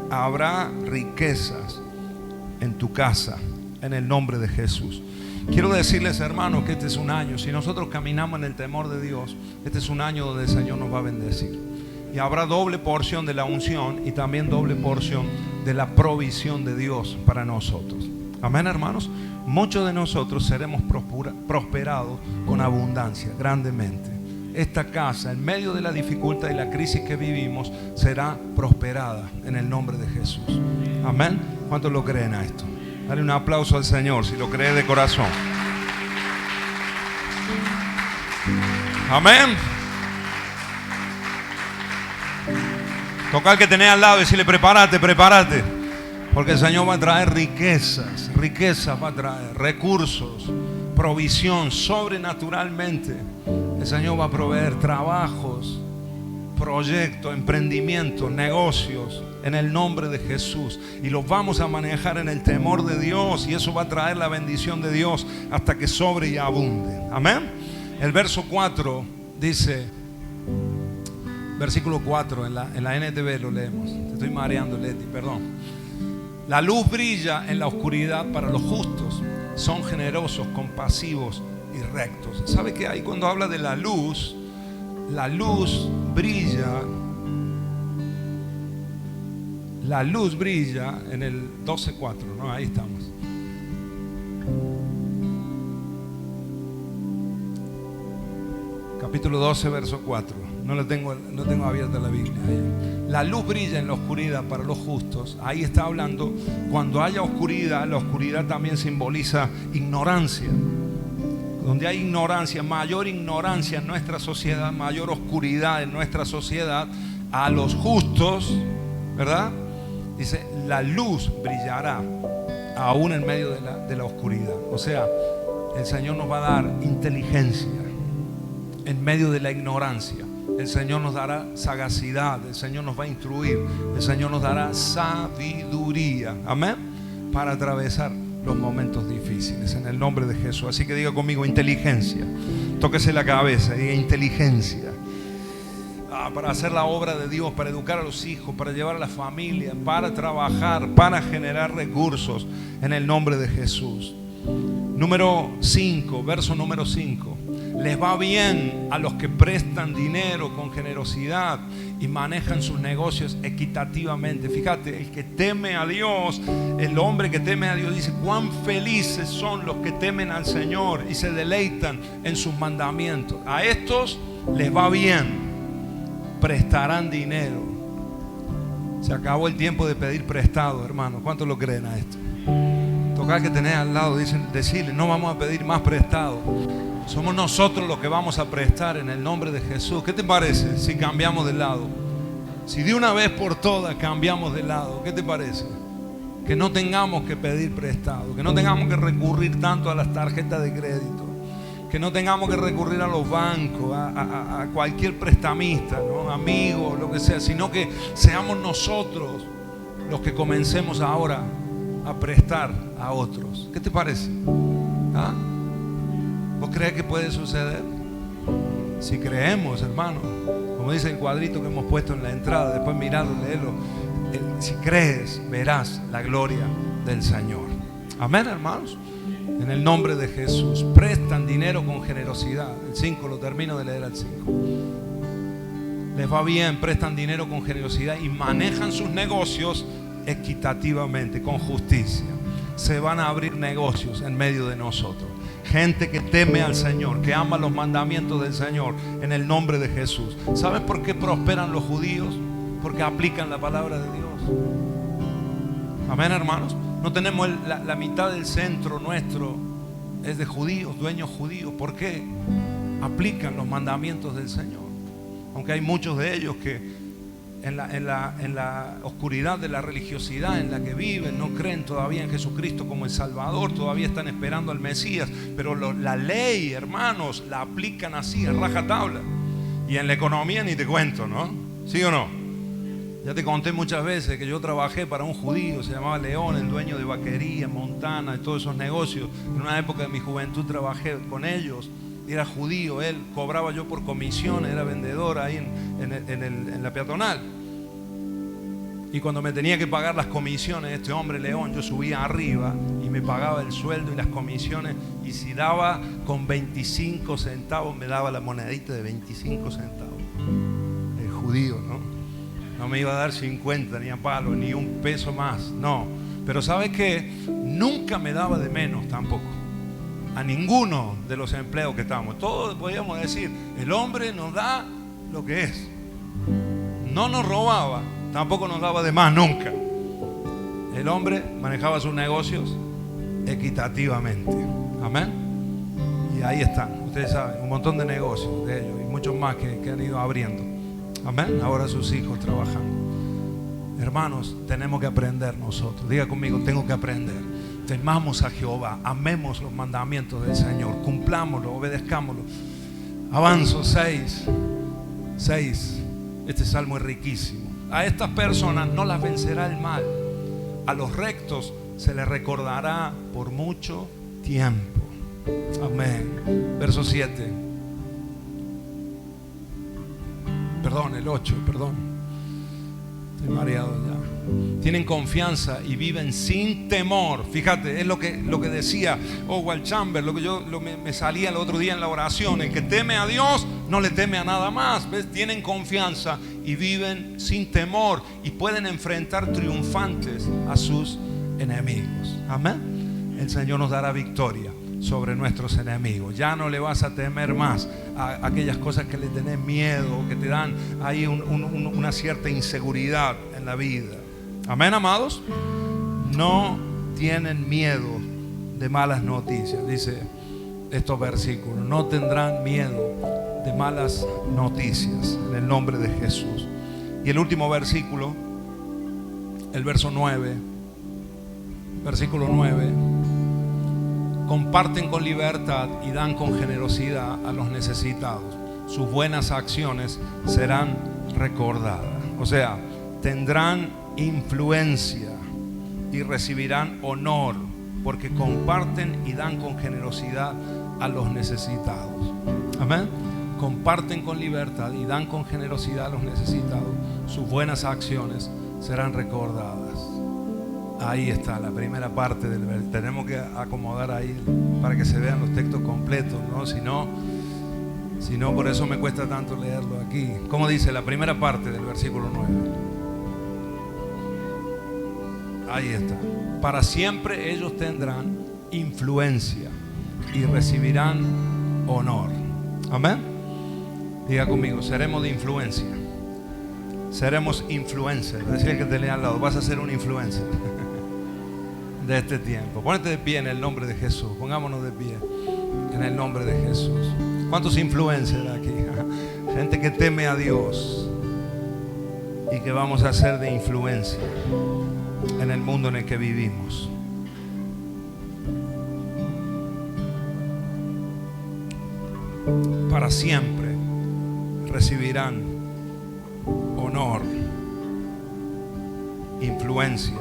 Habrá riquezas en tu casa en el nombre de Jesús. Quiero decirles, hermanos, que este es un año, si nosotros caminamos en el temor de Dios, este es un año donde el Señor nos va a bendecir. Y habrá doble porción de la unción y también doble porción de la provisión de Dios para nosotros. Amén, hermanos. Muchos de nosotros seremos prosperados con abundancia, grandemente. Esta casa, en medio de la dificultad y la crisis que vivimos, será prosperada en el nombre de Jesús. Amén. ¿Cuántos lo creen a esto? Dale un aplauso al Señor si lo cree de corazón. Amén. Toca al que tenés al lado y decirle: prepárate, prepárate, porque el Señor va a traer riquezas, riquezas va a traer, recursos, provisión sobrenaturalmente. El Señor va a proveer trabajos, proyectos, emprendimientos, negocios en el nombre de Jesús, y los vamos a manejar en el temor de Dios, y eso va a traer la bendición de Dios hasta que sobre y abunde. Amén. El verso 4 dice, versículo 4 en la NTV lo leemos. Te estoy mareando, Leti, perdón. La luz brilla en la oscuridad para los justos, son generosos, compasivos y rectos. ¿Sabe qué hay cuando habla de la luz? La luz brilla. La luz brilla en el 12:4, ¿no? Ahí estamos. Capítulo 12, verso 4. No tengo abierta la Biblia. La luz brilla en la oscuridad para los justos. Ahí está hablando. Cuando haya oscuridad, la oscuridad también simboliza ignorancia. Donde hay ignorancia, mayor ignorancia en nuestra sociedad, mayor oscuridad en nuestra sociedad, a los justos, ¿verdad? Dice, la luz brillará aún en medio de la oscuridad. O sea, el Señor nos va a dar inteligencia en medio de la ignorancia. El Señor nos dará sagacidad, el Señor nos va a instruir, el Señor nos dará sabiduría, amén, para atravesar los momentos difíciles en el nombre de Jesús. Así que diga conmigo, inteligencia. Tóquese la cabeza y diga inteligencia. Para hacer la obra de Dios, para educar a los hijos, para llevar a la familia, para trabajar, para generar recursos en el nombre de Jesús. Número 5, verso número 5. Les va bien a los que prestan dinero con generosidad y manejan sus negocios equitativamente. Fíjate, el que teme a Dios, el hombre que teme a Dios, dice, cuán felices son los que temen al Señor y se deleitan en sus mandamientos. A estos les va bien, prestarán dinero. Se acabó el tiempo de pedir prestado, hermano. ¿Cuántos lo creen a esto? Tocar que tenés al lado, decirle, no vamos a pedir más prestado. Somos nosotros los que vamos a prestar en el nombre de Jesús. ¿Qué te parece si cambiamos de lado? Si de una vez por todas cambiamos de lado, ¿qué te parece? Que no tengamos que pedir prestado, que no tengamos que recurrir tanto a las tarjetas de crédito, que no tengamos que recurrir a los bancos, a cualquier prestamista, ¿no? Amigo, lo que sea, sino que seamos nosotros los que comencemos ahora a prestar a otros. ¿Qué te parece? ¿Ah? ¿Vos crees que puede suceder? Si creemos, hermano, como dice el cuadrito que hemos puesto en la entrada, después mirarlo, leerlo, si crees, verás la gloria del Señor. Amén, hermanos. En el nombre de Jesús. Prestan dinero con generosidad. El 5 lo termino de leer al 5. Les va bien, prestan dinero con generosidad y manejan sus negocios equitativamente, con justicia. Se van a abrir negocios en medio de nosotros. Gente que teme al Señor, que ama los mandamientos del Señor en el nombre de Jesús. ¿Sabes por qué prosperan los judíos? Porque aplican la palabra de Dios. Amén, hermanos. No tenemos la mitad del centro nuestro es de judíos, dueños judíos. ¿Por qué? Aplican los mandamientos del Señor. Aunque hay muchos de ellos que en la oscuridad de la religiosidad en la que viven, no creen todavía en Jesucristo como el Salvador, todavía están esperando al Mesías, pero la ley, hermanos, la aplican así, a rajatabla. Y en la economía ni te cuento, ¿no? ¿Sí o no? Ya te conté muchas veces que yo trabajé para un judío, se llamaba León, el dueño de vaquería, Montana, y todos esos negocios. En una época de mi juventud trabajé con ellos. Era judío, él cobraba yo por comisiones, era vendedor ahí en la peatonal. Y cuando me tenía que pagar las comisiones, este hombre León, yo subía arriba y me pagaba el sueldo y las comisiones. Y si daba con 25 centavos, me daba la monedita de 25 centavos. El judío, ¿no? No me iba a dar 50 ni a palo, ni un peso más, no. Pero ¿sabe qué? Nunca me daba de menos tampoco. A ninguno de los empleos que estábamos. Todos podíamos decir, el hombre nos da lo que es. No nos robaba, tampoco nos daba de más nunca. El hombre manejaba sus negocios equitativamente. Amén. Y ahí están, ustedes saben, un montón de negocios de ellos y muchos más que han ido abriendo. Amén. Ahora sus hijos trabajando. Hermanos, tenemos que aprender nosotros. Diga conmigo, tengo que aprender. Temamos a Jehová, amemos los mandamientos del Señor, cumplámoslo, obedezcámoslo. Avanzo 6. Este salmo es riquísimo. A estas personas no las vencerá el mal. A los rectos se les recordará por mucho tiempo. Amén. Verso 7. Perdón, el 8, perdón. Estoy mareado ya. Tienen confianza y viven sin temor. Fíjate, es lo que decía Oswald Chambers, me salía el otro día en la oración. El que teme a Dios no le teme a nada más. ¿Ves? Tienen confianza y viven sin temor y pueden enfrentar triunfantes a sus enemigos. Amén. El Señor nos dará victoria sobre nuestros enemigos. Ya no le vas a temer más a aquellas cosas que le tenés miedo, que te dan ahí una cierta inseguridad en la vida. Amén, amados. No tienen miedo de malas noticias, dice estos versículos. No tendrán miedo de malas noticias en el nombre de Jesús. Y el último versículo, el verso 9, versículo 9: comparten con libertad y dan con generosidad a los necesitados. Sus buenas acciones serán recordadas. O sea, tendrán influencia y recibirán honor porque comparten y dan con generosidad a los necesitados. Amén. Comparten con libertad y dan con generosidad a los necesitados. Sus buenas acciones serán recordadas. Ahí está la primera parte del versículo. Tenemos que acomodar ahí para que se vean los textos completos, ¿no? Si no, por eso me cuesta tanto leerlo aquí. ¿Cómo dice la primera parte del versículo 9? Ahí está. Para siempre ellos tendrán influencia y recibirán honor. Amén. Diga conmigo, seremos de influencia. Seremos influencers. Decía que te lea al lado, vas a ser un influencer de este tiempo. Ponete de pie en el nombre de Jesús. Pongámonos de pie en el nombre de Jesús. ¿Cuántos influencers aquí? Gente que teme a Dios y que vamos a ser de influencia en el mundo en el que vivimos. Para siempre recibirán honor, influencia.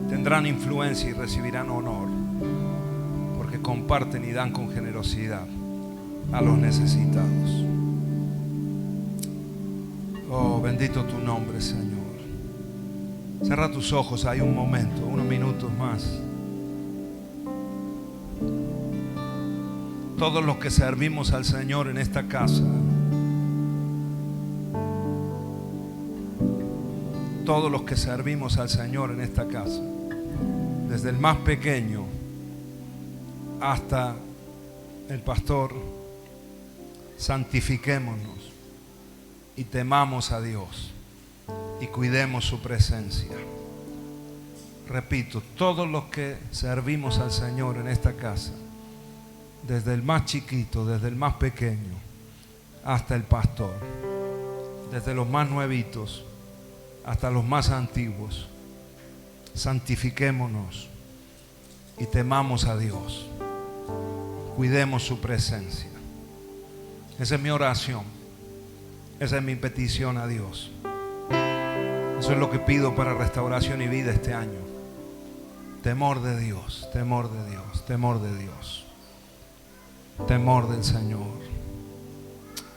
Tendrán influencia y recibirán honor porque comparten y dan con generosidad a los necesitados. Oh, bendito tu nombre, Señor. Cierra tus ojos, hay un momento, unos minutos más. Todos los que servimos al Señor en esta casa, todos los que servimos al Señor en esta casa, desde el más pequeño hasta el pastor, santifiquémonos y temamos a Dios y cuidemos su presencia. Repito, todos los que servimos al Señor en esta casa, desde el más chiquito, desde el más pequeño hasta el pastor, desde los más nuevitos hasta los más antiguos, santifiquémonos y temamos a Dios, cuidemos su presencia. Esa es mi oración, esa es mi petición a Dios. Eso es lo que pido para Restauración y Vida este año. Temor de Dios, temor de Dios, temor de Dios, temor del Señor.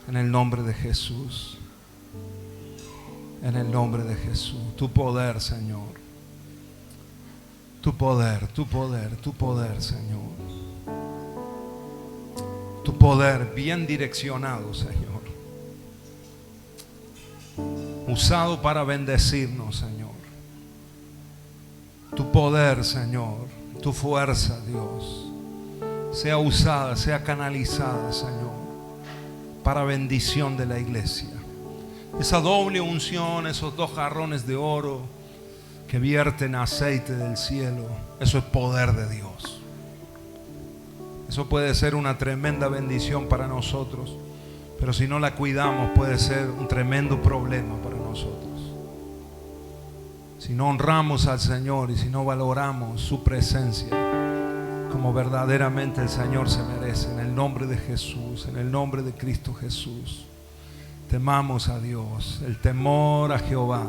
En el nombre de Jesús, en el nombre de Jesús. Tu poder, Señor. Tu poder, tu poder, tu poder, Señor. Tu poder bien direccionado, Señor. Usado para bendecirnos, Señor. Tu poder, Señor. Tu fuerza, Dios. Sea usada, sea canalizada, Señor, para bendición de la iglesia. Esa doble unción, esos 2 jarrones de oro que vierten aceite del cielo, eso es poder de Dios. Eso puede ser una tremenda bendición para nosotros, pero si no la cuidamos puede ser un tremendo problema para nosotros. Si no honramos al Señor y si no valoramos su presencia como verdaderamente el Señor se merece, en el nombre de Jesús, en el nombre de Cristo Jesús. Temamos a Dios. El temor a Jehová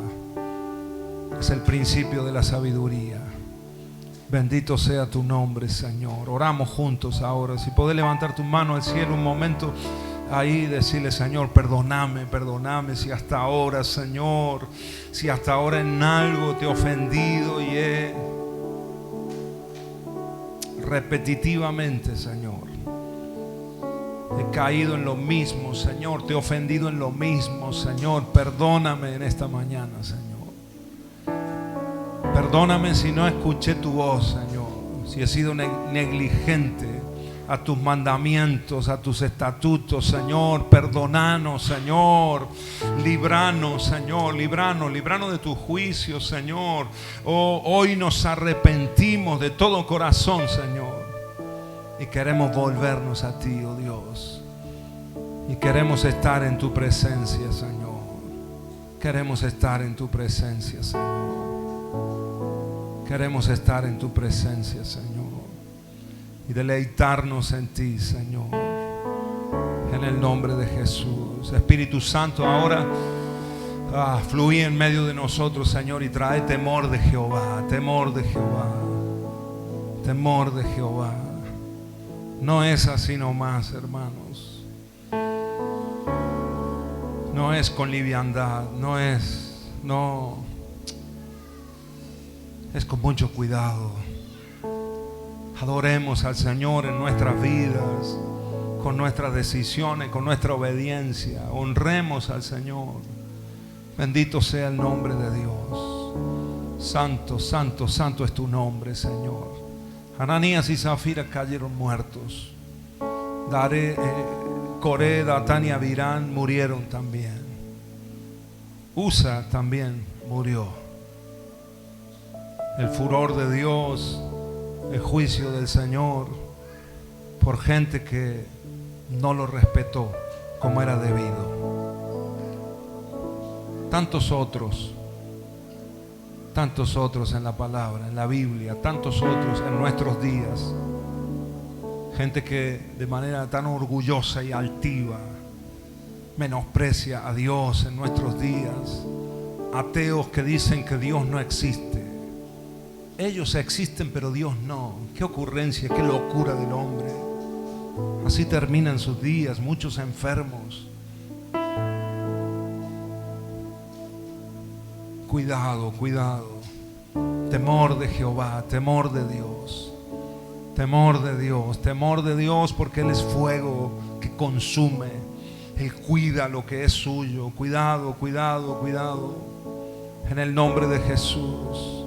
es el principio de la sabiduría. Bendito sea tu nombre, Señor. Oramos juntos ahora. Si podés levantar tu mano al cielo un momento, ahí decirle: Señor, perdóname, perdóname si hasta ahora, Señor, si hasta ahora en algo te he ofendido y he repetitivamente, Señor, he caído en lo mismo, Señor, te he ofendido en lo mismo, Señor. Perdóname en esta mañana, Señor. Perdóname si no escuché tu voz, Señor, si he sido negligente a tus mandamientos, a tus estatutos, Señor. Perdónanos, Señor. Líbranos, Señor. Líbranos de tu juicio, Señor. Oh, hoy nos arrepentimos de todo corazón, Señor, y queremos volvernos a ti, oh Dios, y queremos estar en tu presencia, Señor. Queremos estar en tu presencia, Señor. Queremos estar en tu presencia, Señor, y deleitarnos en ti, Señor, en el nombre de Jesús. Espíritu Santo, ahora fluye en medio de nosotros, Señor, y trae temor de Jehová, temor de Jehová, temor de Jehová. No es así nomás, hermanos. No es con liviandad, no. Es con mucho cuidado. Adoremos al Señor en nuestras vidas, con nuestras decisiones, con nuestra obediencia. Honremos al Señor. Bendito sea el nombre de Dios. Santo, santo, santo es tu nombre, Señor. Ananías y Zafira cayeron muertos. Coré, Datán y Abirán murieron también. Usa también murió. El furor de Dios, el juicio del Señor por gente que no lo respetó como era debido. Tantos otros en la palabra, en la Biblia, tantos otros en nuestros días. Gente que de manera tan orgullosa y altiva menosprecia a Dios en nuestros días. Ateos que dicen que Dios no existe. Ellos existen, pero Dios no. Qué ocurrencia, qué locura del hombre. Así terminan sus días, muchos enfermos. Cuidado, cuidado. Temor de Jehová, temor de Dios. Temor de Dios, temor de Dios, porque Él es fuego que consume. Él cuida lo que es suyo. Cuidado, cuidado, cuidado. En el nombre de Jesús.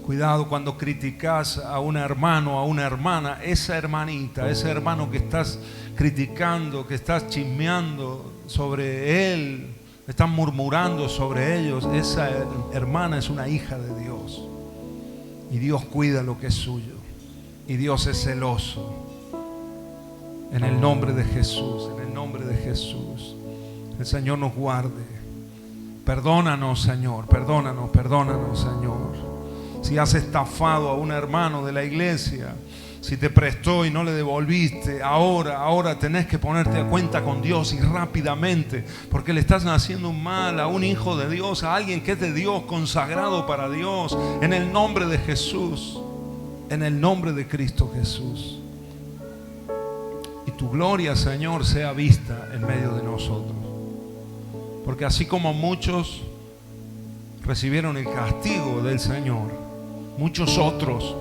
Cuidado cuando criticas a un hermano, a una hermana, esa hermanita, ese hermano que estás criticando, que estás chismeando sobre él, están murmurando sobre ellos. Esa hermana es una hija de Dios, y Dios cuida lo que es suyo, y Dios es celoso. En el nombre de Jesús, en el nombre de Jesús, el Señor nos guarde. Perdónanos, Señor, perdónanos, perdónanos, Señor. Si has estafado a un hermano de la iglesia, si te prestó y no le devolviste, ahora tenés que ponerte a cuenta con Dios, y rápidamente, porque le estás haciendo un mal a un hijo de Dios, a alguien que es de Dios, consagrado para Dios. En el nombre de Jesús, en el nombre de Cristo Jesús. Y tu gloria, Señor, sea vista en medio de nosotros. Porque así como muchos recibieron el castigo del Señor, muchos otros,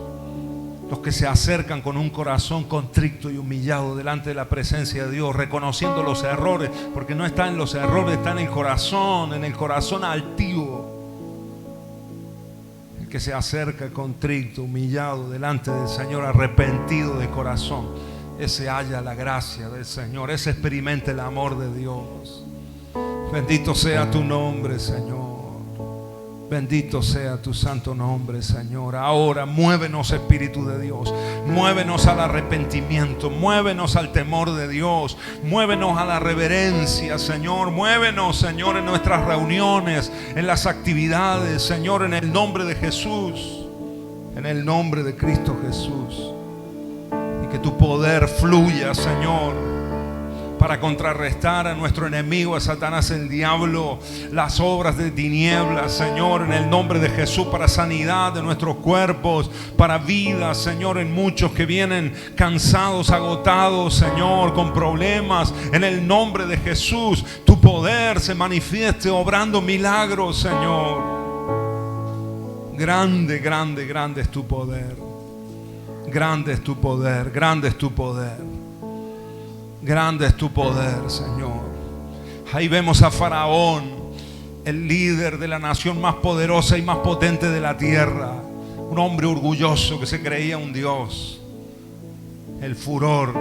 los que se acercan con un corazón contrito y humillado delante de la presencia de Dios, reconociendo los errores, porque no está en los errores, está en el corazón altivo. El que se acerca contrito, humillado delante del Señor, arrepentido de corazón, ese halla la gracia del Señor, ese experimenta el amor de Dios. Bendito sea tu nombre, Señor. Bendito sea tu santo nombre, Señor. Ahora muévenos, Espíritu de Dios. Muévenos al arrepentimiento. Muévenos al temor de Dios. Muévenos a la reverencia, Señor. Muévenos, Señor, en nuestras reuniones, en las actividades, Señor, en el nombre de Jesús. En el nombre de Cristo Jesús. Y que tu poder fluya, Señor, para contrarrestar a nuestro enemigo, a Satanás, el diablo, las obras de tinieblas, Señor, en el nombre de Jesús, para sanidad de nuestros cuerpos, para vida, Señor, en muchos que vienen cansados, agotados, Señor, con problemas. En el nombre de Jesús, tu poder se manifieste obrando milagros, Señor. Grande, grande, grande es tu poder. Grande es tu poder, grande es tu poder. Grande es tu poder, Señor. Ahí vemos a Faraón, el líder de la nación más poderosa y más potente de la tierra. Un hombre orgulloso que se creía un dios. El furor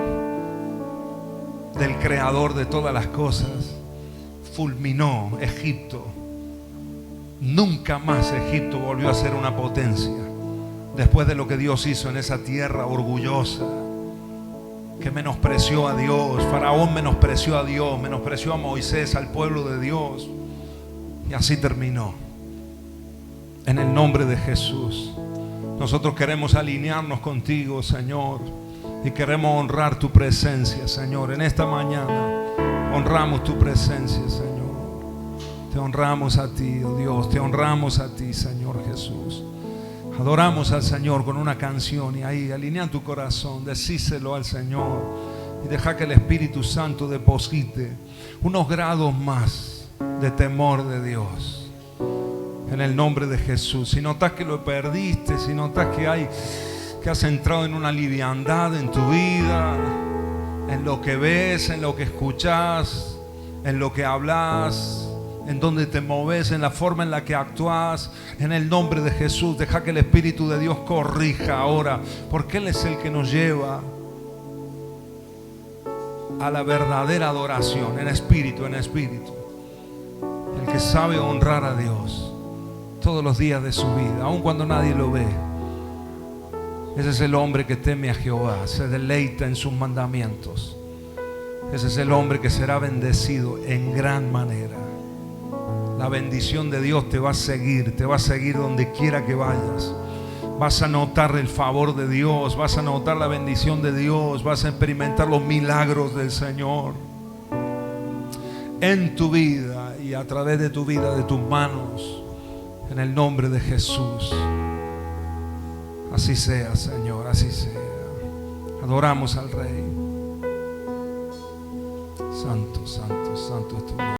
del creador de todas las cosas fulminó Egipto. Nunca más Egipto volvió a ser una potencia después de lo que Dios hizo en esa tierra orgullosa, que menospreció a Dios. Faraón menospreció a Dios, menospreció a Moisés, al pueblo de Dios, y así terminó. En el nombre de Jesús, nosotros queremos alinearnos contigo, Señor, y queremos honrar tu presencia, Señor. En esta mañana honramos tu presencia, Señor. Te honramos a ti, oh Dios, te honramos a ti, Señor Jesús. Adoramos al Señor con una canción, y ahí alinea tu corazón, decíselo al Señor y deja que el Espíritu Santo deposite unos grados más de temor de Dios en el nombre de Jesús. Si notas que lo perdiste, si notas que has entrado en una liviandad en tu vida, en lo que ves, en lo que escuchas, en lo que hablas, en donde te moves, en la forma en la que actúas, en el nombre de Jesús, deja que el Espíritu de Dios corrija ahora, porque Él es el que nos lleva a la verdadera adoración, en espíritu, el que sabe honrar a Dios todos los días de su vida, aun cuando nadie lo ve. Ese es el hombre que teme a Jehová, se deleita en sus mandamientos. Ese es el hombre que será bendecido en gran manera. La bendición de Dios te va a seguir donde quiera que vayas. Vas a notar el favor de Dios, vas a notar la bendición de Dios, vas a experimentar los milagros del Señor en tu vida y a través de tu vida, de tus manos, en el nombre de Jesús. Así sea, Señor, así sea. Adoramos al Rey. Santo, santo, santo es tu nombre.